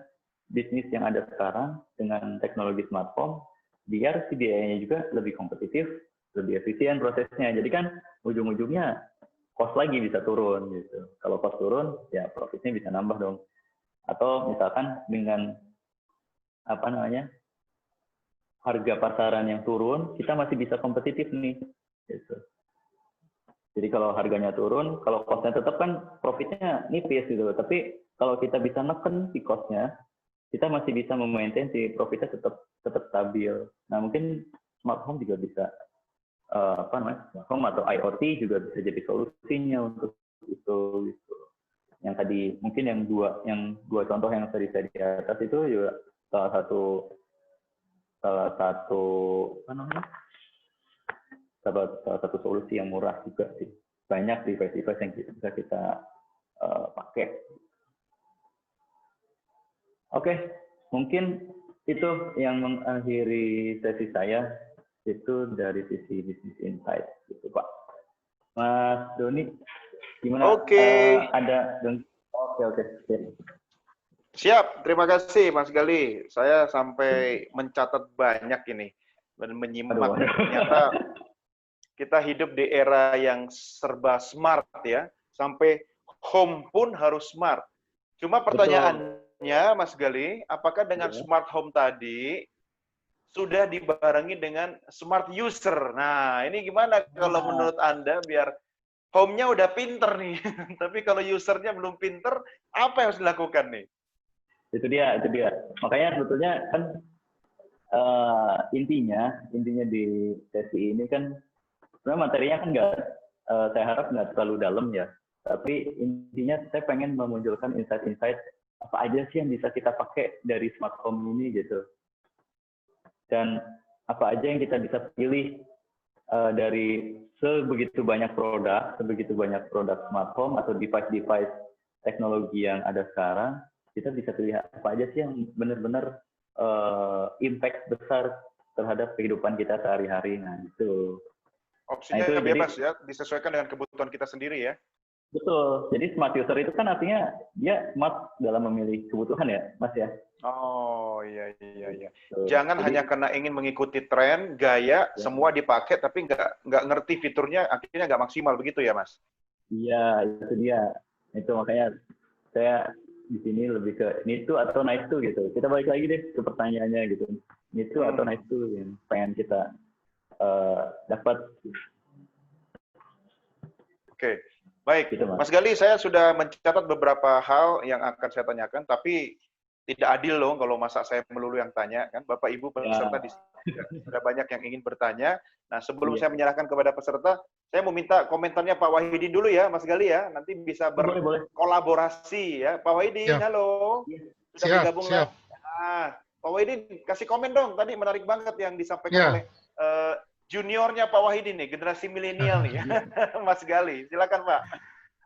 bisnis yang ada sekarang dengan teknologi smart home, biar si biayanya juga lebih kompetitif, lebih efisien prosesnya. Jadi kan ujung-ujungnya cost lagi bisa turun gitu. Kalau cost turun, ya profitnya bisa nambah dong. Atau misalkan dengan harga pasaran yang turun, kita masih bisa kompetitif nih. Gitu. Jadi kalau harganya turun, kalau cost-nya tetap kan profitnya nipis gitu. Tapi kalau kita bisa neken si cost-nya, kita masih bisa memaintain si profitnya tetap stabil. Nah mungkin smart home juga bisa smart home atau IoT juga bisa jadi solusinya untuk itu. Gitu. Yang tadi mungkin yang dua contoh yang tadi saya di atas itu juga salah satu solusi yang murah juga sih. Banyak device-device yang bisa kita pakai. Oke, mungkin itu yang mengakhiri sesi saya, itu dari sisi Business Insight gitu Pak. Mas Doni, gimana? Oke. Oke. Siap, terima kasih Mas Gali. Saya sampai mencatat banyak ini dan menyimak. Ternyata kita hidup di era yang serba smart ya, sampai home pun harus smart. Cuma pertanyaannya Mas Gali, apakah dengan smart home tadi sudah dibarengi dengan smart user? Nah, ini gimana kalau menurut Anda biar home-nya udah pinter nih, tapi kalau usernya belum pinter, apa yang harus dilakukan nih? Itu dia. Makanya sebetulnya kan intinya di sesi ini kan sebenarnya materinya kan saya harap nggak terlalu dalam ya. Tapi intinya saya pengen memunculkan insight-insight apa aja sih yang bisa kita pakai dari smart home ini gitu. Dan apa aja yang kita bisa pilih dari sebegitu banyak produk smart home atau device teknologi yang ada sekarang, kita bisa pilih apa aja sih yang benar-benar impact besar terhadap kehidupan kita sehari-hari. Nah, itu. Opsinya itu bebas ya, disesuaikan dengan kebutuhan kita sendiri ya. Betul. Jadi smart user itu kan artinya dia smart dalam memilih kebutuhan ya, Mas ya. Oh iya. Jangan hanya karena ingin mengikuti tren, gaya, semua dipakai tapi nggak ngerti fiturnya, akhirnya nggak maksimal begitu ya, Mas? Iya, itu dia. Itu makanya saya di sini lebih ke need to atau nice to gitu. Kita balik lagi deh ke pertanyaannya gitu. Itu atau nice to yang pengen kita dapat. Oke, baik. Gitu, Mas. Mas Gali, saya sudah mencatat beberapa hal yang akan saya tanyakan, tapi tidak adil loh kalau masa saya melulu yang tanya, kan? Bapak Ibu peserta di sini sudah banyak yang ingin bertanya. Nah, sebelum saya menyerahkan kepada peserta, saya mau minta komentarnya Pak Wahidin dulu ya, Mas Gali ya. Nanti bisa berkolaborasi ya. Pak Wahidin, halo. Sudah bergabung siap. Pak Wahidin, kasih komen dong. Tadi menarik banget yang disampaikan oleh juniornya Pak Wahidin nih, generasi milenial nih. Mas Gali, silakan Pak.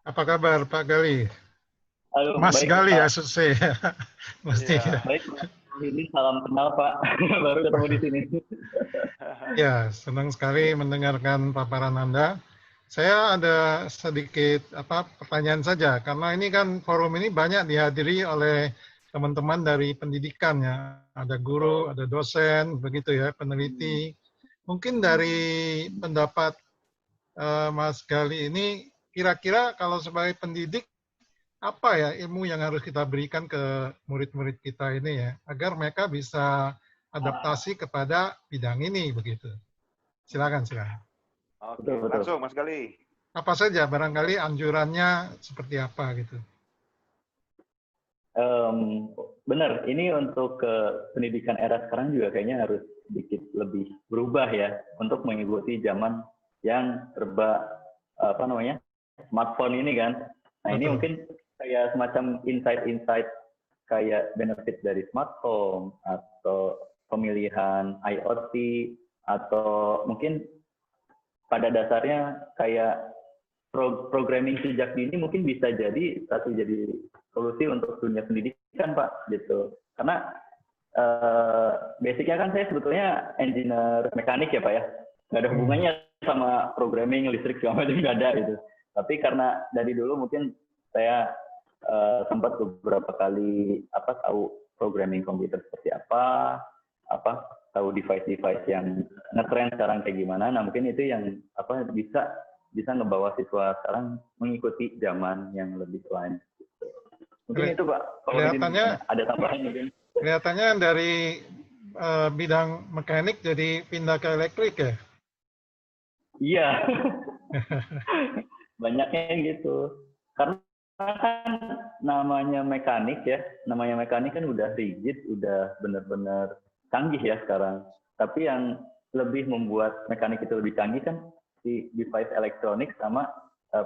Apa kabar Pak Gali? Halo, Mas baik, Gali Pak. ya, saya. Mesti. Ya. Baik, ini salam kenal Pak. Baru ketemu di sini. Ya, senang sekali mendengarkan paparan Anda. Saya ada sedikit pertanyaan saja, karena ini kan forum ini banyak dihadiri oleh teman-teman dari pendidikan ya. Ada guru, ada dosen, begitu ya, peneliti. Mungkin dari pendapat Mas Gali ini, kira-kira kalau sebagai pendidik, apa ya ilmu yang harus kita berikan ke murid-murid kita ini ya, agar mereka bisa adaptasi kepada bidang ini begitu. Silakan. Oke, Betul. langsung Mas Gali. Apa saja barangkali anjurannya seperti apa gitu. Benar, ini untuk ke pendidikan era sekarang juga kayaknya harus sedikit lebih berubah ya untuk mengikuti zaman yang serba smartphone ini kan. Nah, ini mungkin kayak semacam insight kayak benefit dari smartphone atau pemilihan IoT atau mungkin pada dasarnya kayak programming sejak dini mungkin bisa jadi solusi untuk dunia pendidikan Pak gitu. Karena basicnya kan saya sebetulnya engineer mekanik ya Pak ya, nggak ada hubungannya sama programming listrik segala macam, nggak ada gitu. Tapi karena dari dulu mungkin saya sempat beberapa kali tahu programming komputer seperti apa, tahu device yang ngetren sekarang kayak gimana. Nah mungkin itu yang bisa ngebawa siswa sekarang mengikuti zaman yang lebih lain. Mungkin itu Pak. Kelihatannya ada tambahan mungkin. Kelihatannya dari bidang mekanik jadi pindah ke elektrik ya? Iya. Banyaknya gitu. Karena kan namanya mekanik kan udah rigid, udah benar-benar canggih ya sekarang. Tapi yang lebih membuat mekanik itu lebih canggih kan si device elektronik sama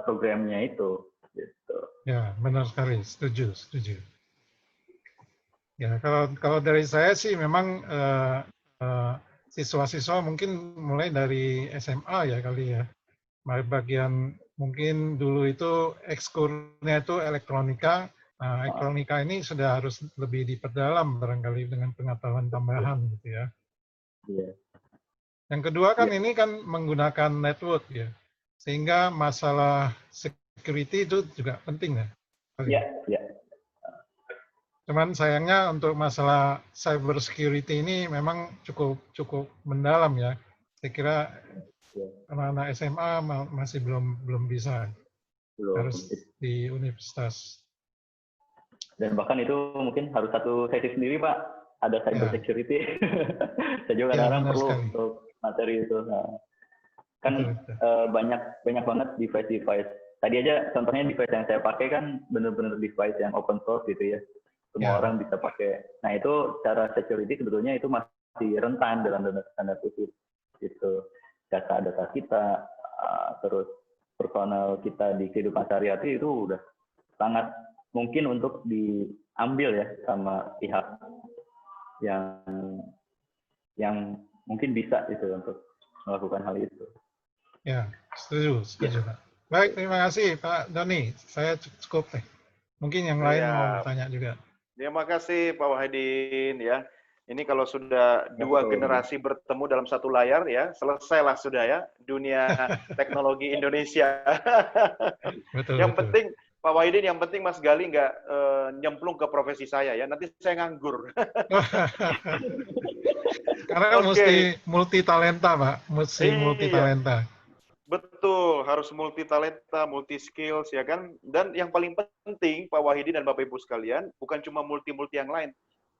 programnya itu. Gitu. Ya, benar sekali. Setuju. Ya, kalau dari saya sih memang siswa-siswa mungkin mulai dari SMA ya kali ya. Bagian mungkin dulu itu ekskulnya itu elektronika. Nah, elektronika ini sudah harus lebih diperdalam barangkali dengan pengetahuan tambahan gitu ya. Yeah. Yang kedua kan ini kan menggunakan network ya. Sehingga masalah security itu juga penting ya. Iya. Cuman sayangnya untuk masalah cyber security ini memang cukup mendalam ya. Saya kira anak-anak SMA masih belum bisa. Harus di universitas. Dan bahkan itu mungkin harus satu sesi sendiri Pak. Ada cyber security. Saya juga kadang-kadang perlu untuk materi itu. Nah, kan banyak banget device. Tadi aja contohnya device yang saya pakai kan benar-benar device yang open source gitu ya. Semua orang bisa pakai. Nah itu cara security sebetulnya itu masih rentan dalam tanda kutip gitu. Data kita, terus personal kita di kehidupan sehari-hari itu udah sangat mungkin untuk diambil ya sama pihak yang mungkin bisa itu untuk melakukan hal itu. Ya, setuju Pak. Baik, terima kasih Pak Doni. Saya cukup nih. Mungkin yang lain mau bertanya juga. Terima kasih Pak Wahidin ya. Ini kalau sudah dua generasi bertemu dalam satu layar ya, selesailah sudah ya dunia teknologi Indonesia. Yang penting Pak Wahidin, yang penting Mas Gali nggak nyemplung ke profesi saya ya. Nanti saya nganggur. Karena mesti multi talenta Pak, multi talenta. Betul, harus multi talenta, multi skills ya kan. Dan yang paling penting Pak Wahidin dan Bapak Ibu sekalian, bukan cuma multi yang lain,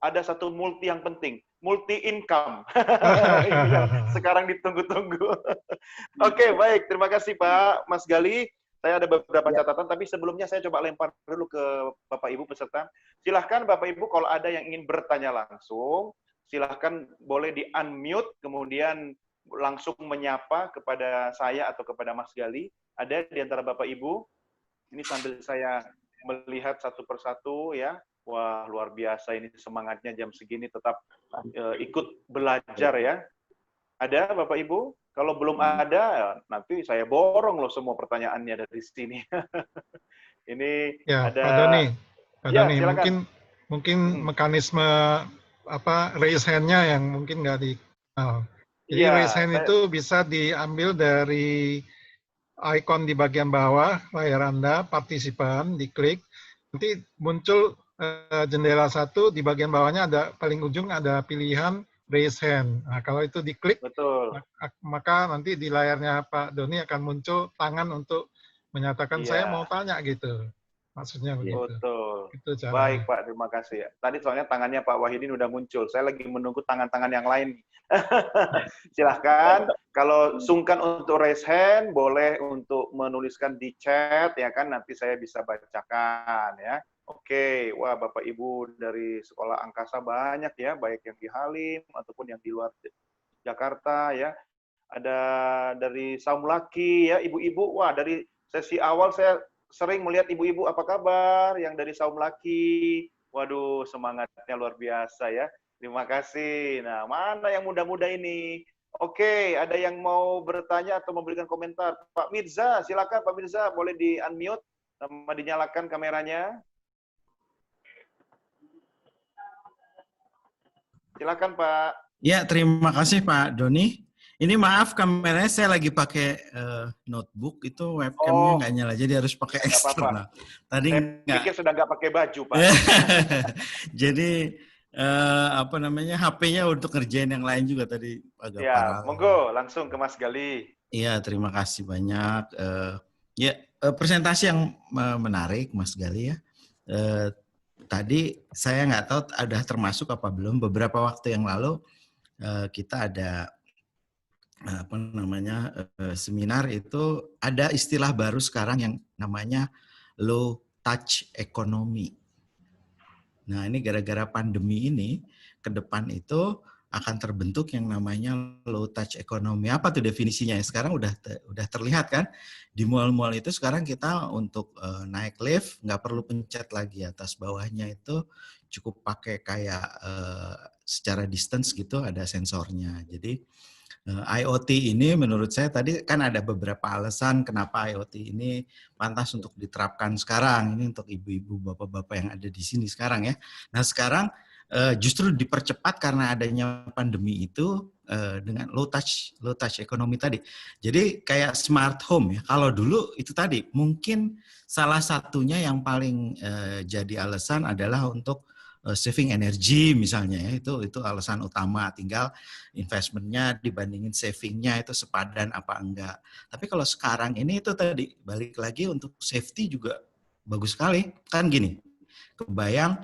ada satu multi yang penting, multi income. Ini yang sekarang ditunggu-tunggu. Oke, baik. Terima kasih Pak Mas Gali. Saya ada beberapa catatan, tapi sebelumnya saya coba lempar dulu ke Bapak Ibu peserta. Silahkan Bapak Ibu kalau ada yang ingin bertanya langsung, silahkan boleh di-unmute, kemudian langsung menyapa kepada saya atau kepada Mas Gali. Ada di antara Bapak Ibu? Ini sambil saya melihat satu persatu ya. Wah, luar biasa ini semangatnya jam segini tetap ikut belajar ya. Ada Bapak Ibu? Kalau belum ada, nanti saya borong loh semua pertanyaannya dari sini. Ini Ya, ada. Pak Doni. Pak Ya, Doni, silakan. mungkin mekanisme raise hand-nya yang mungkin nggak dikenal. Jadi raise Iya, hand itu bisa diambil dari icon di bagian bawah layar Anda, partisipan, diklik. Nanti muncul jendela satu, di bagian bawahnya ada paling ujung ada pilihan raise hand. Nah, kalau itu diklik, betul. maka nanti di layarnya Pak Doni akan muncul tangan untuk menyatakan saya mau Iya, tanya gitu. Maksudnya begitu. betul. Itu caranya. Baik Pak, terima kasih. Tadi soalnya tangannya Pak Wahidin udah muncul. Saya lagi menunggu tangan-tangan yang lain. Silahkan, kalau sungkan untuk raise hand, boleh untuk menuliskan di chat, ya kan, nanti saya bisa bacakan, ya. Oke, wah Bapak Ibu dari Sekolah Angkasa banyak ya, baik yang di Halim ataupun yang di luar Jakarta, ya. Ada dari Saumlaki, ya, ibu-ibu, wah dari sesi awal saya sering melihat ibu-ibu apa kabar, yang dari Saumlaki, waduh semangatnya luar biasa ya. Terima kasih. Nah, mana yang muda-muda ini? Oke, ada yang mau bertanya atau memberikan komentar? Pak Mirza, silakan Pak Mirza, boleh di-unmute sama dinyalakan kameranya. Silakan Pak. Ya, terima kasih Pak Doni. Ini maaf kameranya saya lagi pakai notebook, itu webcamnya nggak nyala, jadi harus pakai nggak apa-apa. eksternal. Tadi Saya nggak. pikir sudah nggak pakai baju Pak. Jadi apa namanya, HP-nya untuk ngerjain yang lain juga tadi agak Ya, parah. monggo langsung ke Mas Gali. Iya, terima kasih banyak. Presentasi yang menarik Mas Gali ya. Tadi saya nggak tahu ada termasuk apa belum, beberapa waktu yang lalu kita ada apa namanya seminar, itu ada istilah baru sekarang yang namanya low touch economy. Nah, ini gara-gara pandemi ini ke depan itu akan terbentuk yang namanya low touch economy. Apa tuh definisinya? Sekarang udah terlihat kan di mall-mall itu sekarang kita untuk naik lift nggak perlu pencet lagi atas bawahnya, itu cukup pakai kayak secara distance gitu, ada sensornya. Jadi IoT ini menurut saya tadi kan ada beberapa alasan kenapa IoT ini pantas untuk diterapkan sekarang. Ini untuk ibu-ibu, bapak-bapak yang ada di sini sekarang ya. Nah sekarang justru dipercepat karena adanya pandemi itu dengan low touch ekonomi tadi. Jadi kayak smart home ya. Kalau dulu itu tadi mungkin salah satunya yang paling jadi alasan adalah untuk saving energy misalnya ya, itu alasan utama, tinggal investmentnya dibandingin savingnya itu sepadan apa enggak. Tapi kalau sekarang ini itu tadi balik lagi untuk safety juga bagus sekali kan gini, kebayang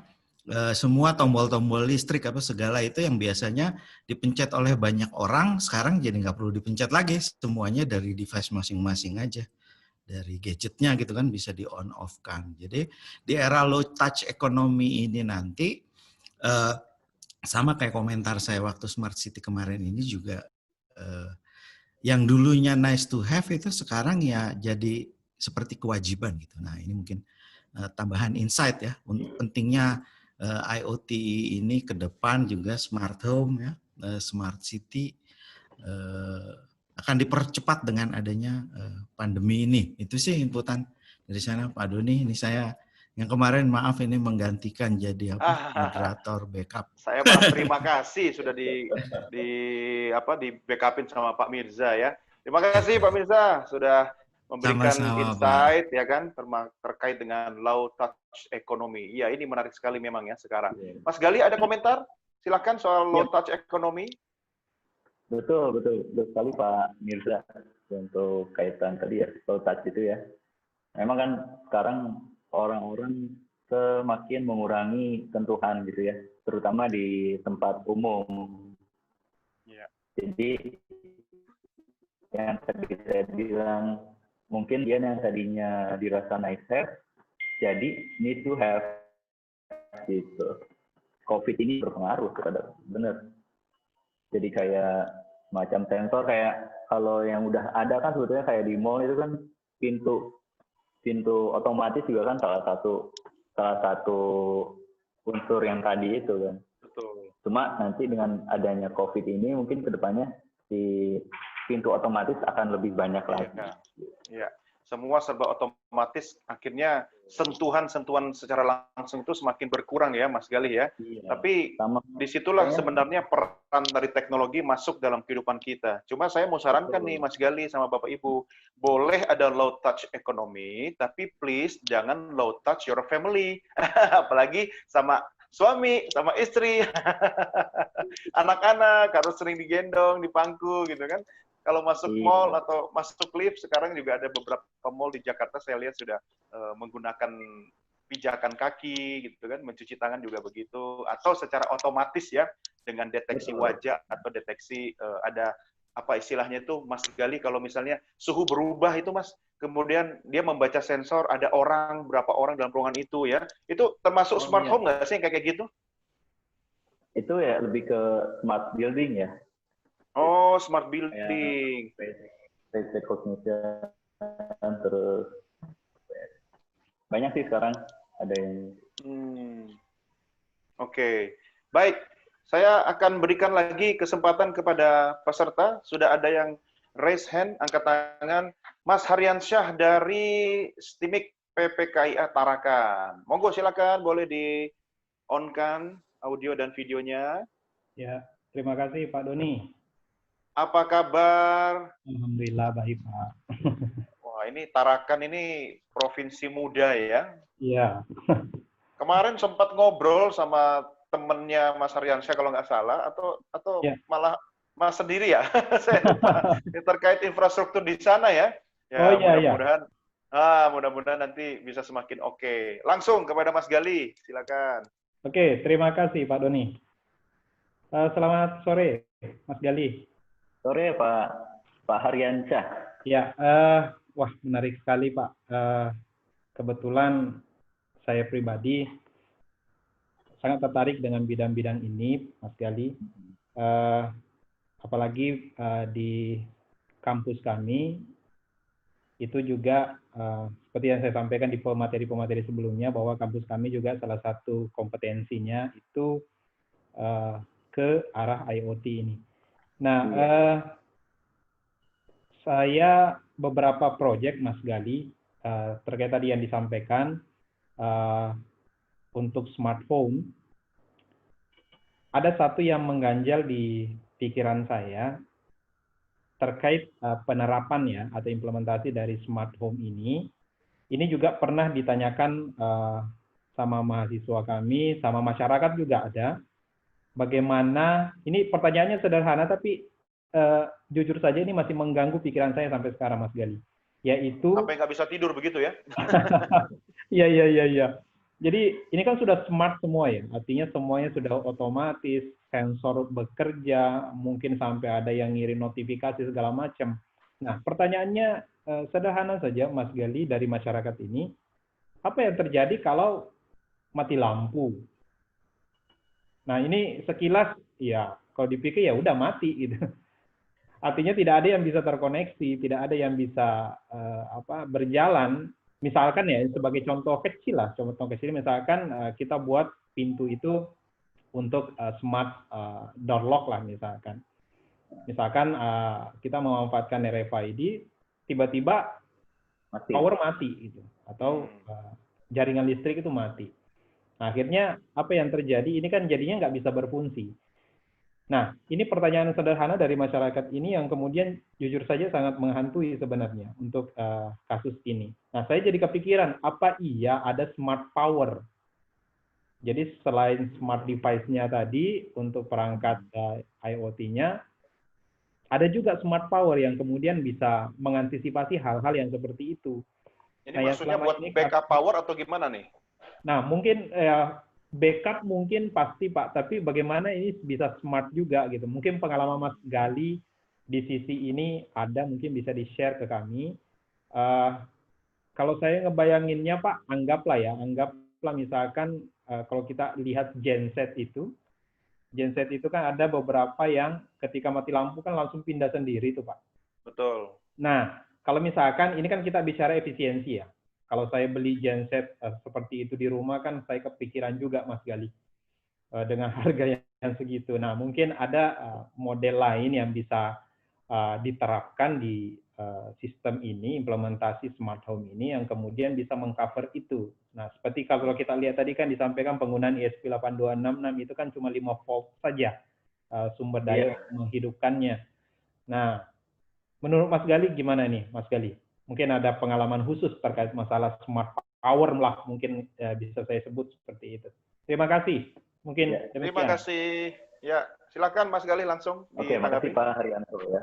semua tombol-tombol listrik apa segala itu yang biasanya dipencet oleh banyak orang sekarang jadi nggak perlu dipencet lagi, semuanya dari device masing-masing aja. Dari gadgetnya gitu kan bisa di on off kan. Jadi di era low touch economy ini nanti sama kayak komentar saya waktu Smart City kemarin ini juga yang dulunya nice to have itu sekarang ya jadi seperti kewajiban gitu. Nah ini mungkin tambahan insight ya, pentingnya IoT ini ke depan juga smart home ya, smart city akan dipercepat dengan adanya pandemi ini. Itu sih inputan dari sana Pak Doni. Ini saya yang kemarin maaf ini menggantikan jadi moderator backup. Saya malah terima kasih sudah di backupin sama Pak Mirza ya. Terima kasih Pak Mirza sudah memberikan insight Pak. Ya kan terkait dengan low touch economy. Iya, ini menarik sekali memang ya sekarang. Mas Gali ada komentar? Silakan soal low touch economy. Betul sekali Pak Mirza untuk kaitan tadi ya, low touch itu ya. Memang kan sekarang orang-orang semakin mengurangi sentuhan gitu ya. terutama di tempat umum. Ya. Jadi yang tadi saya bilang, mungkin dia yang tadinya dirasa nice have, jadi need to have gitu. COVID ini berpengaruh terhadap, bener. Jadi kayak macam sensor, kayak kalau yang udah ada kan sebetulnya kayak di mall itu kan pintu otomatis juga kan salah satu unsur yang tadi itu kan. Betul. Cuma nanti dengan adanya COVID ini mungkin kedepannya si pintu otomatis akan lebih banyak lagi. Iya. Semua serba otomatis, akhirnya sentuhan-sentuhan secara langsung itu semakin berkurang ya, Mas Galih ya. Iya. Tapi disitulah sebenarnya peran dari teknologi masuk dalam kehidupan kita. Cuma saya mau sarankan nih Mas Galih sama Bapak Ibu, boleh ada low touch ekonomi, tapi please jangan low touch your family. Apalagi sama suami, sama istri, anak-anak harus sering digendong, dipangku gitu kan. Kalau masuk mall atau masuk lift, sekarang juga ada beberapa mall di Jakarta saya lihat sudah menggunakan pijakan kaki gitu kan, mencuci tangan juga begitu, atau secara otomatis ya dengan deteksi wajah atau deteksi ada apa istilahnya itu Mas Galih, kalau misalnya suhu berubah itu Mas, kemudian dia membaca sensor ada berapa orang dalam ruangan itu ya, itu termasuk smart home nggak sih kayak gitu? Itu ya lebih ke smart building ya. Oh, smart building. Face recognition, terus banyak sih sekarang ada yang. Oke. Baik, saya akan berikan lagi kesempatan kepada peserta. Sudah ada yang raise hand, angkat tangan. Mas Haryansyah dari STIMIK PPKIA Tarakan. Monggo silakan, boleh di-on-kan audio dan videonya. Ya, terima kasih Pak Doni. Apa kabar? Alhamdulillah baik, Pak. Wah, ini Tarakan ini provinsi muda ya. Iya. Kemarin sempat ngobrol sama temennya Mas Haryansyah kalau nggak salah, atau ya, malah Mas sendiri ya? Saya lupa. Terkait infrastruktur di sana ya. Ya, mudah-mudahan mudah-mudahan nanti bisa semakin oke. Langsung kepada Mas Galih, silakan. Oke, terima kasih Pak Doni. Selamat sore, Mas Galih. Sore Pak Haryansyah. Ya, wah menarik sekali Pak. Kebetulan saya pribadi sangat tertarik dengan bidang-bidang ini, Mas Galih. Apalagi di kampus kami itu juga seperti yang saya sampaikan di pemateri-pemateri sebelumnya, bahwa kampus kami juga salah satu kompetensinya itu ke arah IoT ini. Nah, saya beberapa proyek, Mas Galih, terkait tadi yang disampaikan untuk smartphone, ada satu yang mengganjal di pikiran saya terkait penerapannya atau implementasi dari smart home ini. Ini juga pernah ditanyakan sama mahasiswa kami, sama masyarakat juga ada. Bagaimana, ini pertanyaannya sederhana, tapi jujur saja ini masih mengganggu pikiran saya sampai sekarang, Mas Galih. Yaitu... Sampai nggak bisa tidur begitu ya? Iya. Jadi ini kan sudah smart semua ya, artinya semuanya sudah otomatis, sensor bekerja, mungkin sampai ada yang ngirim notifikasi segala macam. Nah, pertanyaannya sederhana saja, Mas Galih, dari masyarakat ini, apa yang terjadi kalau mati lampu? Nah, ini sekilas, ya, kalau dipikir ya udah mati gitu. Artinya tidak ada yang bisa terkoneksi, tidak ada yang bisa berjalan. Misalkan ya, sebagai contoh kecil lah, misalkan kita buat pintu itu untuk smart door lock lah misalkan. Misalkan kita memanfaatkan RFID, tiba-tiba power mati gitu, atau jaringan listrik itu mati. Nah, akhirnya apa yang terjadi? Ini kan jadinya nggak bisa berfungsi. Nah, ini pertanyaan sederhana dari masyarakat ini yang kemudian jujur saja sangat menghantui sebenarnya untuk kasus ini. Nah, saya jadi kepikiran, apa iya ada smart power? Jadi selain smart device-nya tadi untuk perangkat IoT-nya, ada juga smart power yang kemudian bisa mengantisipasi hal-hal yang seperti itu. Ini maksudnya buat backup power atau gimana nih? Nah, mungkin backup mungkin pasti Pak, tapi bagaimana ini bisa smart juga gitu. Mungkin pengalaman Mas Gali di sisi ini ada, mungkin bisa di-share ke kami. Kalau saya ngebayanginnya Pak, anggaplah misalkan kalau kita lihat genset itu kan ada beberapa yang ketika mati lampu kan langsung pindah sendiri tuh Pak. Betul. Nah, kalau misalkan ini kan kita bicara efisiensi ya. Kalau saya beli genset seperti itu di rumah kan saya kepikiran juga Mas Gali dengan harga yang segitu. Nah, mungkin ada model lain yang bisa diterapkan di sistem ini, implementasi smart home ini yang kemudian bisa mengcover itu. Nah, seperti kalau kita lihat tadi kan disampaikan penggunaan ESP8266 itu kan cuma 5 volt saja sumber daya menghidupkannya. Nah, menurut Mas Gali gimana nih, Mas Gali? Mungkin ada pengalaman khusus terkait masalah smart power lah, mungkin bisa saya sebut seperti itu. Terima kasih. Mungkin terima kasih. Ya, silakan Mas Gali langsung. Oke, makasih Pak Haryanto ya.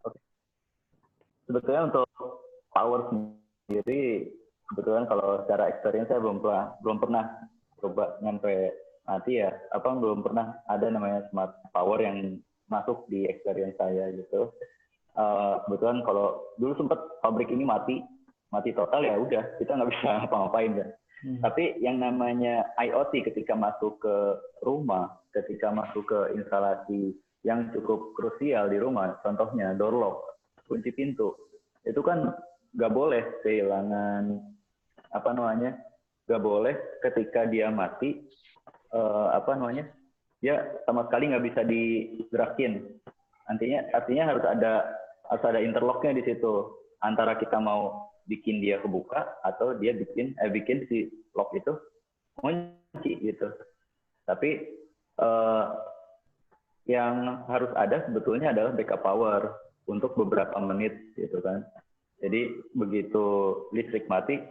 Oke. Sebetulnya untuk power sendiri, kebetulan kalau secara experience saya belum pernah coba nyampe mati ya. Belum pernah ada namanya smart power yang masuk di experience saya gitu. Kebetulan kalau dulu sempat pabrik ini mati total ya udah kita nggak bisa ngapa-ngapain kan. Tapi yang namanya IoT ketika masuk ke rumah, ketika masuk ke instalasi yang cukup krusial di rumah, contohnya door lock, kunci pintu, itu kan nggak boleh kehilangan nggak boleh ketika dia mati dia sama sekali nggak bisa digerakin. Artinya harus ada interlocknya di situ antara kita mau bikin dia kebuka atau dia bikin si lock itu kunci gitu. Tapi yang harus ada sebetulnya adalah backup power untuk beberapa menit gitu kan. Jadi begitu listrik mati,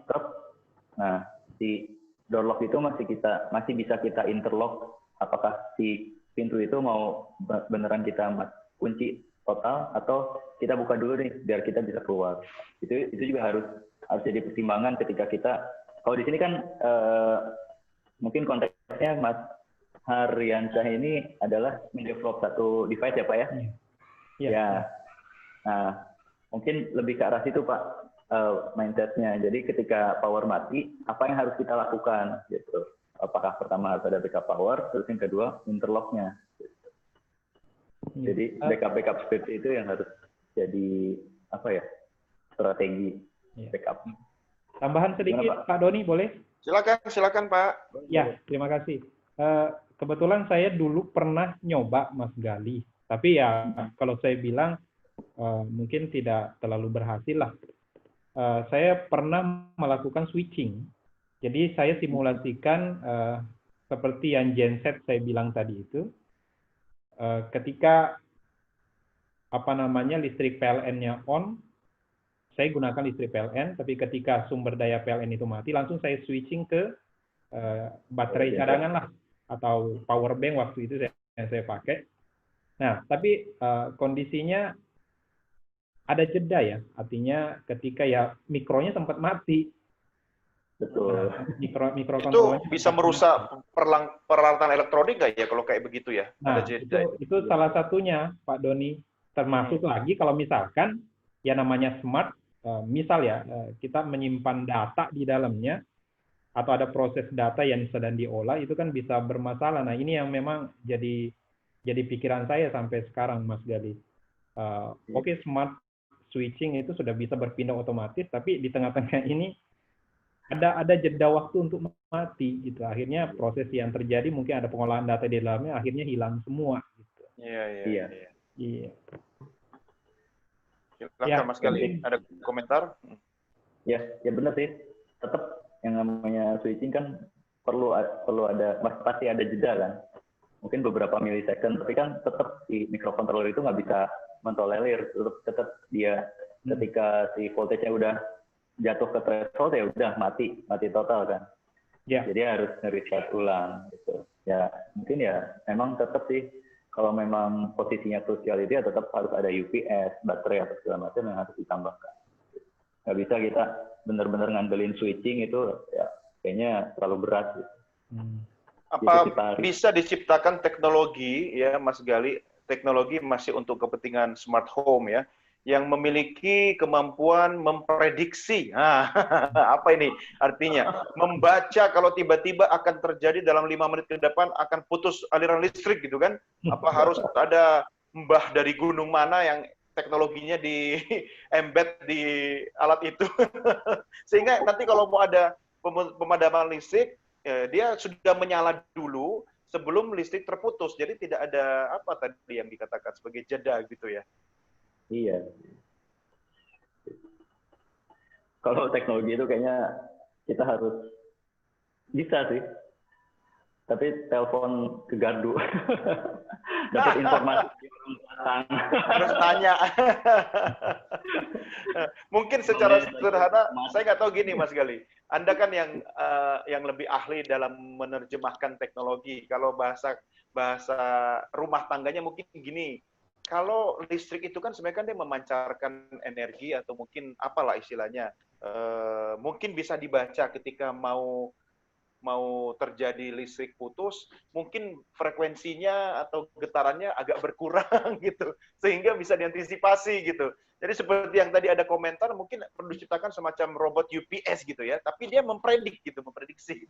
nah si door lock itu masih bisa kita interlock. Apakah si pintu itu mau beneran kita kunci total atau kita buka dulu nih biar kita bisa keluar. Itu juga harus jadi pertimbangan ketika kita, kalau di sini kan mungkin konteksnya Mas Haryansyah ini adalah mendevelop satu device ya Pak ya? Ya. Nah, mungkin lebih ke arah situ Pak mindsetnya. Jadi ketika power mati, apa yang harus kita lakukan gitu? Apakah pertama harus ada backup power, terus yang kedua interlocknya. Jadi backup seperti itu yang harus jadi strategi backup. Tambahan sedikit Pak Doni boleh? Silakan Pak. Ya, terima kasih. Kebetulan saya dulu pernah nyoba Mas Gali, tapi ya kalau saya bilang mungkin tidak terlalu berhasil lah. Saya pernah melakukan switching. Jadi saya simulasikan seperti yang genset saya bilang tadi itu. Ketika listrik PLN-nya on, saya gunakan listrik PLN, tapi ketika sumber daya PLN itu mati, langsung saya switching ke baterai cadangan lah, atau power bank waktu itu yang saya pakai. Nah, tapi kondisinya ada jeda ya, artinya ketika ya mikronya sempat mati. Betul. Mikro itu bisa merusak peralatan elektronik nggak ya kalau kayak begitu ya? Nah, ada jeda. itu salah satunya Pak Doni. Termasuk lagi kalau misalkan ya namanya smart, misal ya kita menyimpan data di dalamnya atau ada proses data yang sedang diolah, itu kan bisa bermasalah. Nah, ini yang memang jadi pikiran saya sampai sekarang Mas Gali. Oke, smart switching itu sudah bisa berpindah otomatis, tapi di tengah-tengah ini ada jeda waktu untuk mati gitu. Akhirnya proses yang terjadi mungkin ada pengolahan data di dalamnya akhirnya hilang semua gitu. Iya. Silakan Ya, Mas Gali, ada komentar? Ya benar sih. Tetap yang namanya switching kan perlu ada, pasti ada jeda kan. Mungkin beberapa milisecond, tapi kan tetap si microcontroller itu nggak bisa mentolerir, tetap dia ketika si voltage-nya udah jatuh ke threshold ya udah mati total kan. Jadi harus nge-restart ulang gitu. Ya mungkin ya memang tetap sih kalau memang posisinya krusial itu ya tetap harus ada UPS, baterai atau segala macam yang harus ditambahkan. Nggak bisa kita benar-benar ngandelin switching itu ya kayaknya terlalu berat gitu. Apa Cipari. bisa diciptakan teknologi ya Mas Gali, teknologi masih untuk kepentingan smart home ya, yang memiliki kemampuan memprediksi. Nah, apa ini artinya? Membaca kalau tiba-tiba akan terjadi dalam 5 menit ke depan akan putus aliran listrik gitu kan? Apa harus ada mbah dari gunung mana yang teknologinya di embed di alat itu? Sehingga nanti kalau mau ada pemadaman listrik, dia sudah menyala dulu sebelum listrik terputus. Jadi tidak ada apa tadi yang dikatakan sebagai jeda gitu ya. Iya. Kalau teknologi itu kayaknya kita harus bisa sih. Tapi telepon ke gardu. Dapat informasi dari orang belakang. Harus tanya. Mungkin secara sederhana, saya nggak tahu gini Mas Gali. Anda kan yang lebih ahli dalam menerjemahkan teknologi. Kalau bahasa rumah tangganya mungkin gini. Kalau listrik itu kan sebenarnya kan dia memancarkan energi atau mungkin apalah istilahnya. Mungkin bisa dibaca ketika mau terjadi listrik putus, mungkin frekuensinya atau getarannya agak berkurang gitu, sehingga bisa diantisipasi gitu. Jadi seperti yang tadi ada komentar, mungkin perlu diciptakan semacam robot UPS gitu ya, tapi dia memprediksi.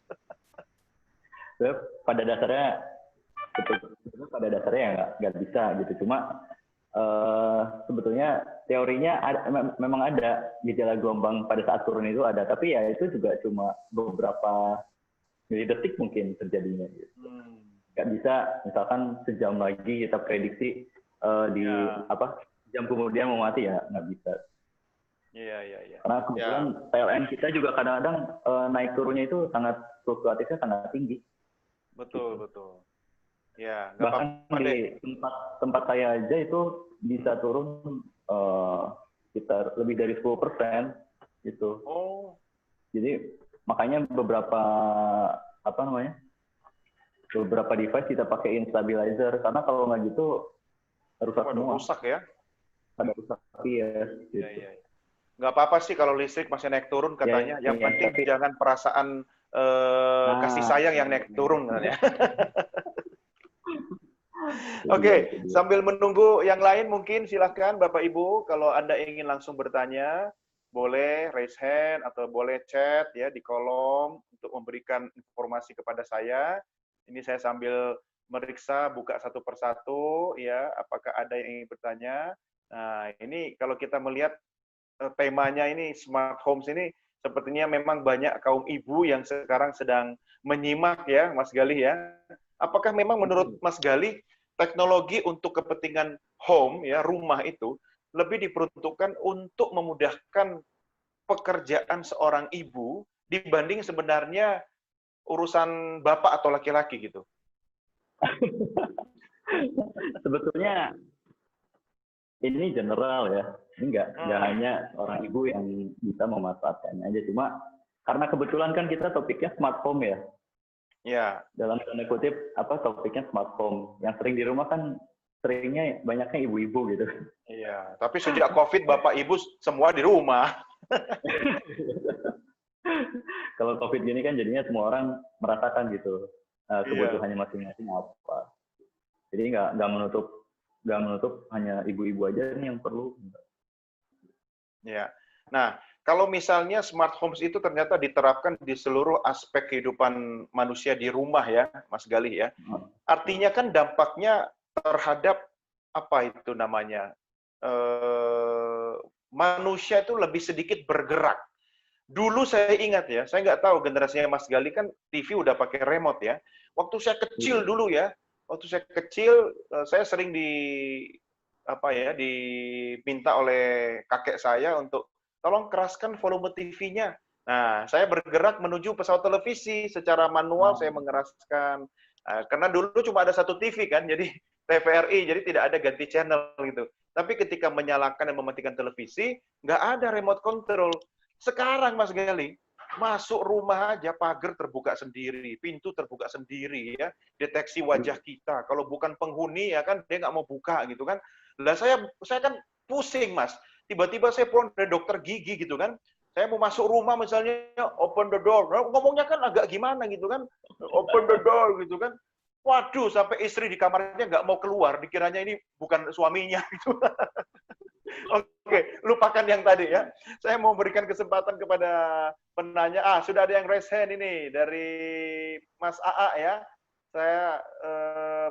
Pada dasarnya, nggak bisa gitu. Cuma sebetulnya teorinya memang ada gejala gelombang pada saat turun itu ada, tapi ya itu juga cuma beberapa milidetik mungkin terjadinya. Gitu. Nggak bisa, misalkan sejam lagi kita prediksi jam kemudian mau mati ya nggak bisa. Iya. Karena kebetulan PLN kita juga kadang-kadang naik turunnya itu fluktuatifnya sangat tinggi. Betul. Ya, bahkan di tempat saya aja itu bisa turun sekitar lebih dari 10% gitu. Oh. Jadi makanya beberapa device kita pakai stabilizer, karena kalau nggak gitu rusak semua. Rusak ya? Ada rusak, ya. Gitu. Iya. Nggak apa-apa sih kalau listrik masih naik turun katanya. Yang penting jangan perasaan kasih sayang yang naik turun katanya. Oke, sambil menunggu yang lain mungkin silahkan Bapak Ibu kalau Anda ingin langsung bertanya, boleh raise hand atau boleh chat ya di kolom untuk memberikan informasi kepada saya. Ini saya sambil meriksa buka satu persatu ya, apakah ada yang ingin bertanya. Nah, ini kalau kita melihat temanya ini smart homes ini sepertinya memang banyak kaum ibu yang sekarang sedang menyimak ya, Mas Gali ya. Apakah memang menurut Mas Gali teknologi untuk kepentingan home ya, rumah itu lebih diperuntukkan untuk memudahkan pekerjaan seorang ibu dibanding sebenarnya urusan bapak atau laki-laki gitu? Sebetulnya ini general ya, ini nggak hanya orang ibu yang bisa memanfaatkannya aja, cuma karena kebetulan kan kita topiknya smart home ya. Ya. Dalam tanda kutip topiknya smart home. Yang sering di rumah kan seringnya banyaknya ibu-ibu gitu. Iya, tapi sejak COVID Bapak Ibu semua di rumah. Kalau COVID gini kan jadinya semua orang merasakan gitu kebutuhannya masing-masing apa. Jadi nggak menutup hanya ibu-ibu aja nih yang perlu. Ya. Nah, kalau misalnya smart homes itu ternyata diterapkan di seluruh aspek kehidupan manusia di rumah ya, Mas Gali ya. Artinya kan dampaknya terhadap apa itu namanya? Manusia itu lebih sedikit bergerak. Dulu saya ingat ya, saya nggak tahu generasinya Mas Gali kan TV udah pakai remote ya. Waktu saya kecil dulu ya, saya sering diminta oleh kakek saya untuk tolong keraskan volume TV-nya. Nah, saya bergerak menuju pesawat televisi secara manual, saya mengeraskan. Karena dulu cuma ada satu TV kan, jadi TVRI, jadi tidak ada ganti channel gitu. Tapi ketika menyalakan dan mematikan televisi, nggak ada remote control. Sekarang Mas Gali, masuk rumah aja pagar terbuka sendiri, pintu terbuka sendiri ya, deteksi wajah kita. Kalau bukan penghuni ya kan dia nggak mau buka gitu kan. Lah saya kan pusing Mas. Tiba-tiba saya pulang dari dokter gigi gitu kan, Saya mau masuk rumah misalnya, open the door. Nah, ngomongnya kan agak gimana gitu kan, open the door gitu kan. Waduh, sampai istri di kamarnya nggak mau keluar, dikiranya ini bukan suaminya gitu. Oke, lupakan yang tadi ya. Saya mau berikan kesempatan kepada penanya. Sudah ada yang raise hand ini dari Mas AA ya. Saya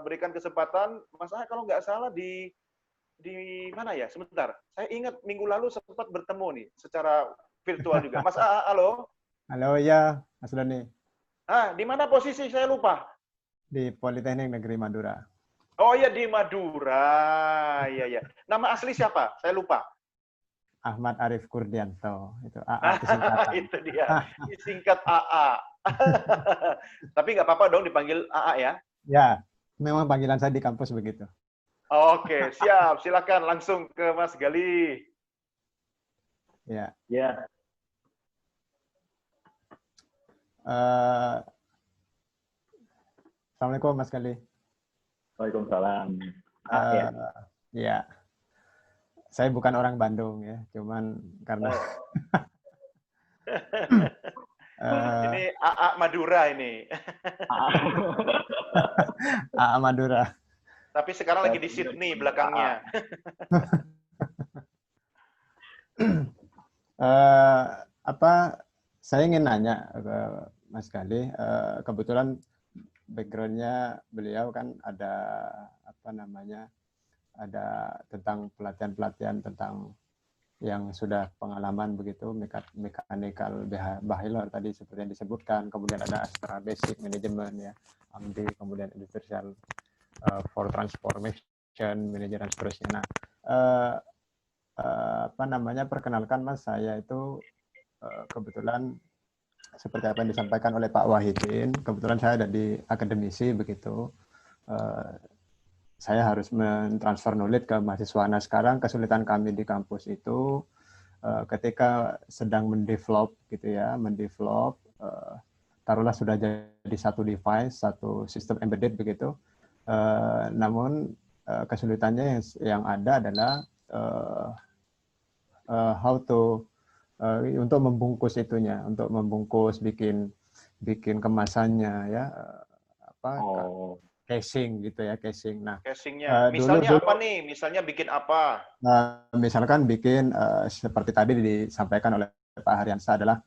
berikan kesempatan. Mas AA kalau nggak salah di mana ya? Sebentar. Saya ingat minggu lalu sempat bertemu nih secara virtual juga. Mas AA, halo. Halo, ya, Mas Doni. Di mana posisi? Saya lupa. Di Politeknik Negeri Madura. Oh ya, di Madura. Iya, ya. Nama asli siapa? Saya lupa. Ahmad Arif Kurdianto. Itu AA disingkatan. Itu dia. Disingkat AA. Tapi nggak apa-apa dong dipanggil AA ya? Ya, memang panggilan saya di kampus begitu. Oke, siap. Silakan langsung ke Mas Gali. Ya. Ya. Assalamualaikum Mas Gali. Waalaikumsalam. Ya, saya bukan orang Bandung ya, cuman karena ini AA Madura ini. AA Madura. Tapi sekarang lagi di Sydney belakangnya. Saya ingin nanya ke Mas Gali, kebetulan background-nya beliau kan ada ada tentang pelatihan-pelatihan tentang yang sudah pengalaman begitu, mechanical behavior tadi seperti yang disebutkan, kemudian ada Astra Basic Management ya, AMD, kemudian Industrial for Transformation Manager dan seterusnya. Nah, perkenalkan Mas, saya itu kebetulan seperti apa yang disampaikan oleh Pak Wahidin, kebetulan saya ada di akademisi begitu. Saya harus mentransfer knowledge ke mahasiswa. Nah, sekarang kesulitan kami di kampus itu ketika sedang mendevelop gitu ya, taruhlah sudah jadi satu device, satu sistem embedded begitu. Namun kesulitannya yang ada adalah untuk membungkus itunya, untuk membungkus, bikin kemasannya ya, casing gitu ya, casing. Nah, casingnya, misalnya apa nih? Misalnya bikin apa? Misalkan bikin seperti tadi disampaikan oleh Pak Haryansa adalah